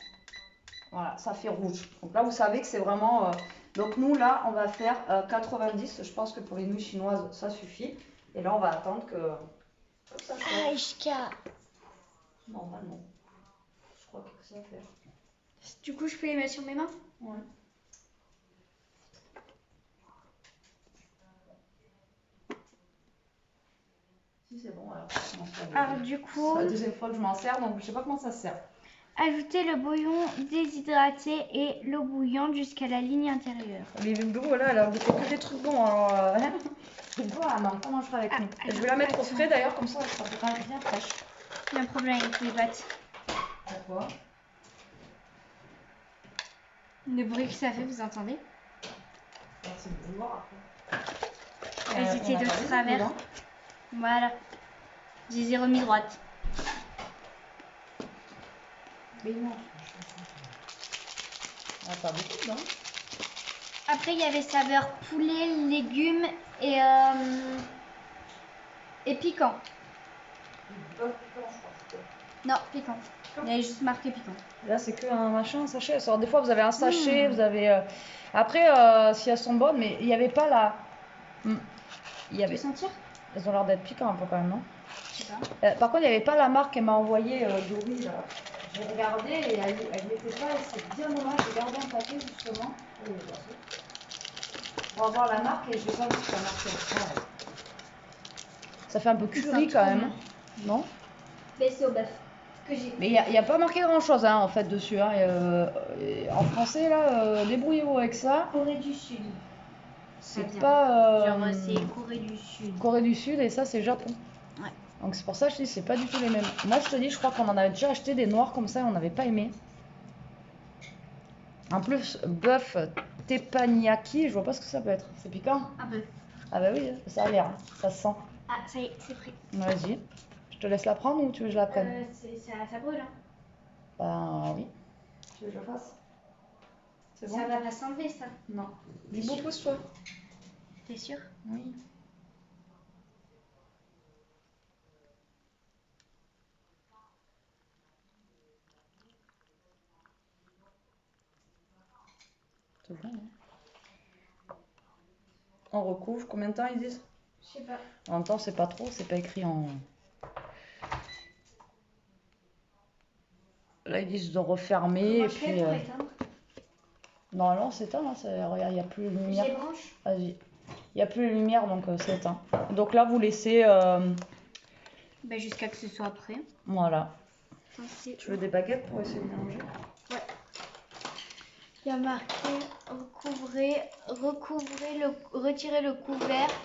[SPEAKER 1] voilà, ça fait rouge. Donc là, vous savez que c'est vraiment... Donc nous, là, on va faire 90. Je pense que pour les nouilles chinoises, ça suffit. Et là, on va attendre que ça chauffe.
[SPEAKER 2] Aïchka.
[SPEAKER 1] Normalement. Je crois que ça fait.
[SPEAKER 2] Du coup, je peux les mettre sur mes mains?
[SPEAKER 1] Ouais. Si c'est bon, alors.
[SPEAKER 2] Alors, du coup,
[SPEAKER 1] C'est la deuxième fois que je m'en sers, donc je sais pas comment ça se sert.
[SPEAKER 2] ajoutez le bouillon déshydraté et l'eau bouillante jusqu'à la ligne intérieure.
[SPEAKER 1] Les bureaux là, alors vous faites que des trucs bons, alors. C'est bon, ah non, comment je ferai avec nous. Je vais la mettre au frais d'ailleurs, comme ça elle sera bien fraîche.
[SPEAKER 2] Il y a un problème avec les pâtes.
[SPEAKER 1] Pourquoi?
[SPEAKER 2] Le bruit que ça fait, vous entendez?
[SPEAKER 1] C'est le bouilloire après.
[SPEAKER 2] Elles étaient de travers. Voilà. Je les ai remis droite.
[SPEAKER 1] Mais non. Ah, pas beaucoup, non?
[SPEAKER 2] Après, il y avait saveur poulet, légumes et piquant. Non, piquant. Il y avait juste marqué piquant.
[SPEAKER 1] Là, c'est que un machin, un sachet. Alors, des fois, vous avez un sachet, vous avez. Après, si elles sont bonnes, mais il n'y avait pas la. Il y
[SPEAKER 2] Tu
[SPEAKER 1] avait.
[SPEAKER 2] peux sentir?
[SPEAKER 1] Elles ont l'air d'être piquantes un peu quand même, non?
[SPEAKER 2] Je sais pas.
[SPEAKER 1] Par contre, il n'y avait pas la marque qu'elle m'a envoyée Dory. Là. J'ai regardé et elle n'était pas. Et c'est bien dommage. J'ai gardé un paquet justement. On va voir la marque et je vais pas voir si la marque. Ça fait un peu curry quand même, non?
[SPEAKER 2] Mais c'est au bœuf que j'ai.
[SPEAKER 1] Mais il n'y a pas marqué grand chose hein, en fait dessus. Hein. En français, là, débrouillez-vous avec ça.
[SPEAKER 2] Corée du Sud.
[SPEAKER 1] C'est pas.
[SPEAKER 2] Genre, c'est Corée du Sud.
[SPEAKER 1] Corée du Sud et ça, c'est Japon.
[SPEAKER 2] Ouais.
[SPEAKER 1] Donc c'est pour ça que je dis, c'est pas du tout les mêmes. Moi, je te dis, je crois qu'on en avait déjà acheté des noirs comme ça et on n'avait pas aimé. En plus, bœuf teppanyaki, je vois pas ce que ça peut être. C'est piquant?
[SPEAKER 2] Un peu.
[SPEAKER 1] Ah bah oui, ça a l'air, ça se sent.
[SPEAKER 2] Ah, ça y est, c'est pris.
[SPEAKER 1] Vas-y. Je te laisse la prendre ou tu veux que je la prenne?
[SPEAKER 2] Ça brûle, hein.
[SPEAKER 1] Bah oui. Tu veux que je le fasse? C'est bon?
[SPEAKER 2] Ça va pas s'enlever, ça.
[SPEAKER 1] Non. Dis-moi, pousse-toi.
[SPEAKER 2] T'es sûr?
[SPEAKER 1] Oui. C'est bon, hein? On recouvre. Combien de temps ils disent?
[SPEAKER 2] Je sais pas.
[SPEAKER 1] En même temps, c'est pas trop, c'est pas écrit en. Là, ils disent de refermer et puis. Normalement, c'est éteint, là. Regarde, il n'y a plus de lumière.
[SPEAKER 2] J'ai branche.
[SPEAKER 1] Vas-y. Il n'y a plus de lumière, donc c'est éteint. Donc là, vous laissez.
[SPEAKER 2] Bah, jusqu'à que ce soit prêt.
[SPEAKER 1] Voilà.
[SPEAKER 2] Attends,
[SPEAKER 1] Tu veux des baguettes pour essayer de mélanger?
[SPEAKER 2] Ouais. Il y a marqué retirez le couvercle,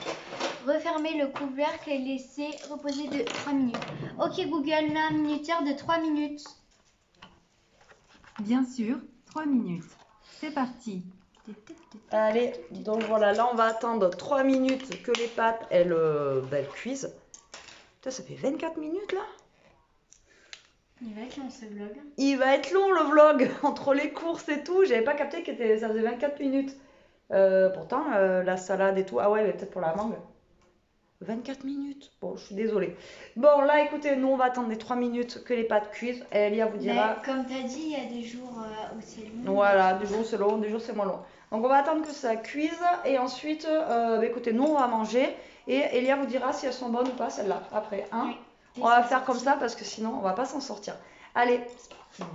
[SPEAKER 2] refermez le couvercle et laissez reposer de 3 minutes. Ok Google, mets un minuteur de 3 minutes.
[SPEAKER 4] Bien sûr, 3 minutes. C'est parti.
[SPEAKER 1] Allez, donc voilà, là on va attendre 3 minutes que les pâtes elles cuisent. Putain, ça fait 24 minutes là.
[SPEAKER 2] Il va être long ce vlog.
[SPEAKER 1] Il va être long le vlog, entre les courses et tout. J'avais pas capté que ça faisait 24 minutes. Pourtant, la salade et tout. Ah ouais, mais peut-être pour la mangue. 24 minutes. Bon, je suis désolée. Bon, là, écoutez, nous, on va attendre les 3 minutes que les pâtes cuisent. Et Elia vous dira.
[SPEAKER 2] Mais comme tu as dit, il y a des jours où c'est long.
[SPEAKER 1] Voilà, des jours c'est long, des jours c'est moins long. Donc, on va attendre que ça cuise. Et ensuite, écoutez, nous, on va manger. Et Elia vous dira si elles sont bonnes ou pas, celles-là, après. Hein
[SPEAKER 2] Oui.
[SPEAKER 1] On va faire comme ça parce que sinon, on va pas s'en sortir. Allez,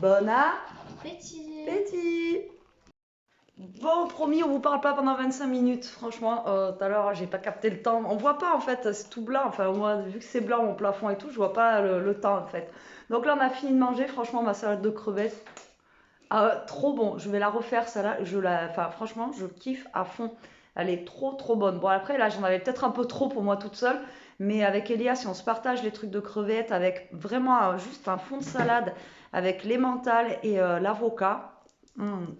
[SPEAKER 1] bon appétit. Bon, promis, on vous parle pas pendant 25 minutes. Franchement, tout à l'heure, j'ai pas capté le temps. On voit pas en fait, c'est tout blanc. Enfin, moi, vu que c'est blanc mon plafond et tout, je vois pas le temps en fait. Donc là, on a fini de manger. Franchement, ma salade de crevettes, trop bon. Je vais la refaire, celle-là. Enfin, franchement, je kiffe à fond. Elle est trop bonne. Bon, après, là, j'en avais peut-être un peu trop pour moi toute seule. Mais avec Elia, si on se partage les trucs de crevettes avec vraiment juste un fond de salade avec l'emmental et l'avocat.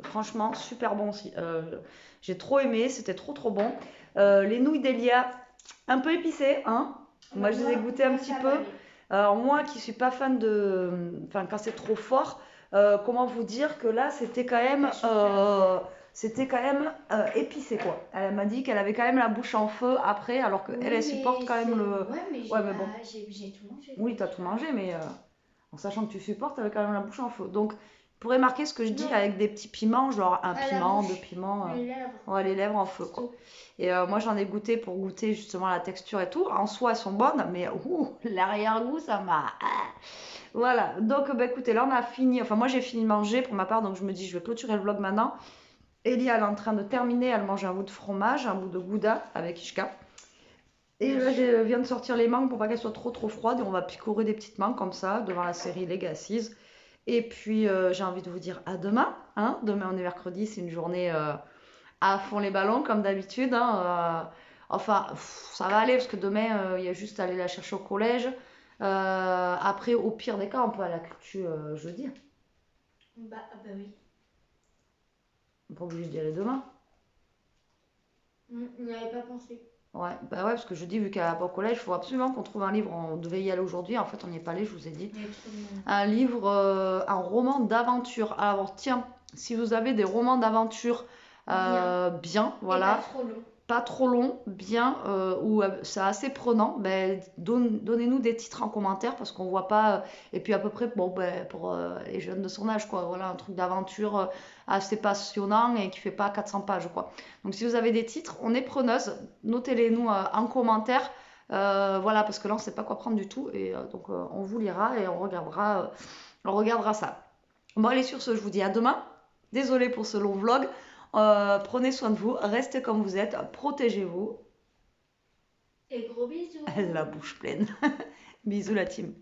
[SPEAKER 1] Franchement, super bon aussi. J'ai trop aimé, c'était trop bon. Les nouilles d'Elia, un peu épicées, hein. Moi, je les ai goûtées un petit peu. Alors, moi qui suis pas fan de. Enfin, quand c'est trop fort, comment vous dire que là, c'était quand même. Épicé quoi. Elle m'a dit qu'elle avait quand même la bouche en feu après, alors qu'elle elle supporte quand même le.
[SPEAKER 2] Ouais, mais
[SPEAKER 1] bon.
[SPEAKER 2] J'ai tout mangé.
[SPEAKER 1] Oui, t'as tout mangé, mais en sachant que tu supportes, elle a quand même la bouche en feu. Donc, vous pourrez marquer ce que je dis avec des petits piments, genre un piment, deux piments.
[SPEAKER 2] Les lèvres.
[SPEAKER 1] Ouais, les lèvres en feu quoi. Et moi, j'en ai goûté pour goûter justement la texture et tout. En soi, elles sont bonnes, mais l'arrière-goût, ça m'a. Voilà. Donc, écoutez, là, on a fini. Enfin, moi, j'ai fini de manger pour ma part, donc je me dis, je vais clôturer le vlog maintenant. Elia, elle est en train de terminer. Elle mange un bout de fromage, un bout de gouda avec Ishka. Et là, je viens de sortir les mangues pour pas qu'elles soient trop froides. Et on va picorer des petites mangues comme ça devant la série Legacies. Et puis, j'ai envie de vous dire à demain. Hein. Demain, on est mercredi. C'est une journée à fond les ballons, comme d'habitude. Hein. Enfin, ça va aller parce que demain, il y a juste à aller la chercher au collège. Après, au pire des cas, on peut aller à la culture jeudi.
[SPEAKER 2] Bah oui.
[SPEAKER 1] On n'est pas obligé d'y aller demain.
[SPEAKER 2] On n'y avait pas pensé.
[SPEAKER 1] Ouais, bah ouais, parce que jeudi, vu qu'elle va pas au collège, il faut absolument qu'on trouve un livre. On devait y aller aujourd'hui, en fait, on n'y est pas allé, je vous ai dit. Un livre, un roman d'aventure. Alors, tiens, si vous avez des romans d'aventure bien, voilà.
[SPEAKER 2] Et pas trop long.
[SPEAKER 1] Pas trop long, bien, ou c'est assez prenant, ben, donnez-nous des titres en commentaire parce qu'on voit pas. Et puis à peu près bon, ben, pour les jeunes de son âge, quoi. Voilà, un truc d'aventure assez passionnant et qui fait pas 400 pages, quoi. Donc si vous avez des titres, on est preneuse. Notez-les nous en commentaire. Voilà, parce que là on sait pas quoi prendre du tout. Et donc on vous lira et on regardera ça. Bon, allez, sur ce, je vous dis à demain. Désolée pour ce long vlog. Prenez soin de vous, restez comme vous êtes, protégez-vous.
[SPEAKER 2] Et gros bisous.
[SPEAKER 1] La bouche pleine. Bisous la team.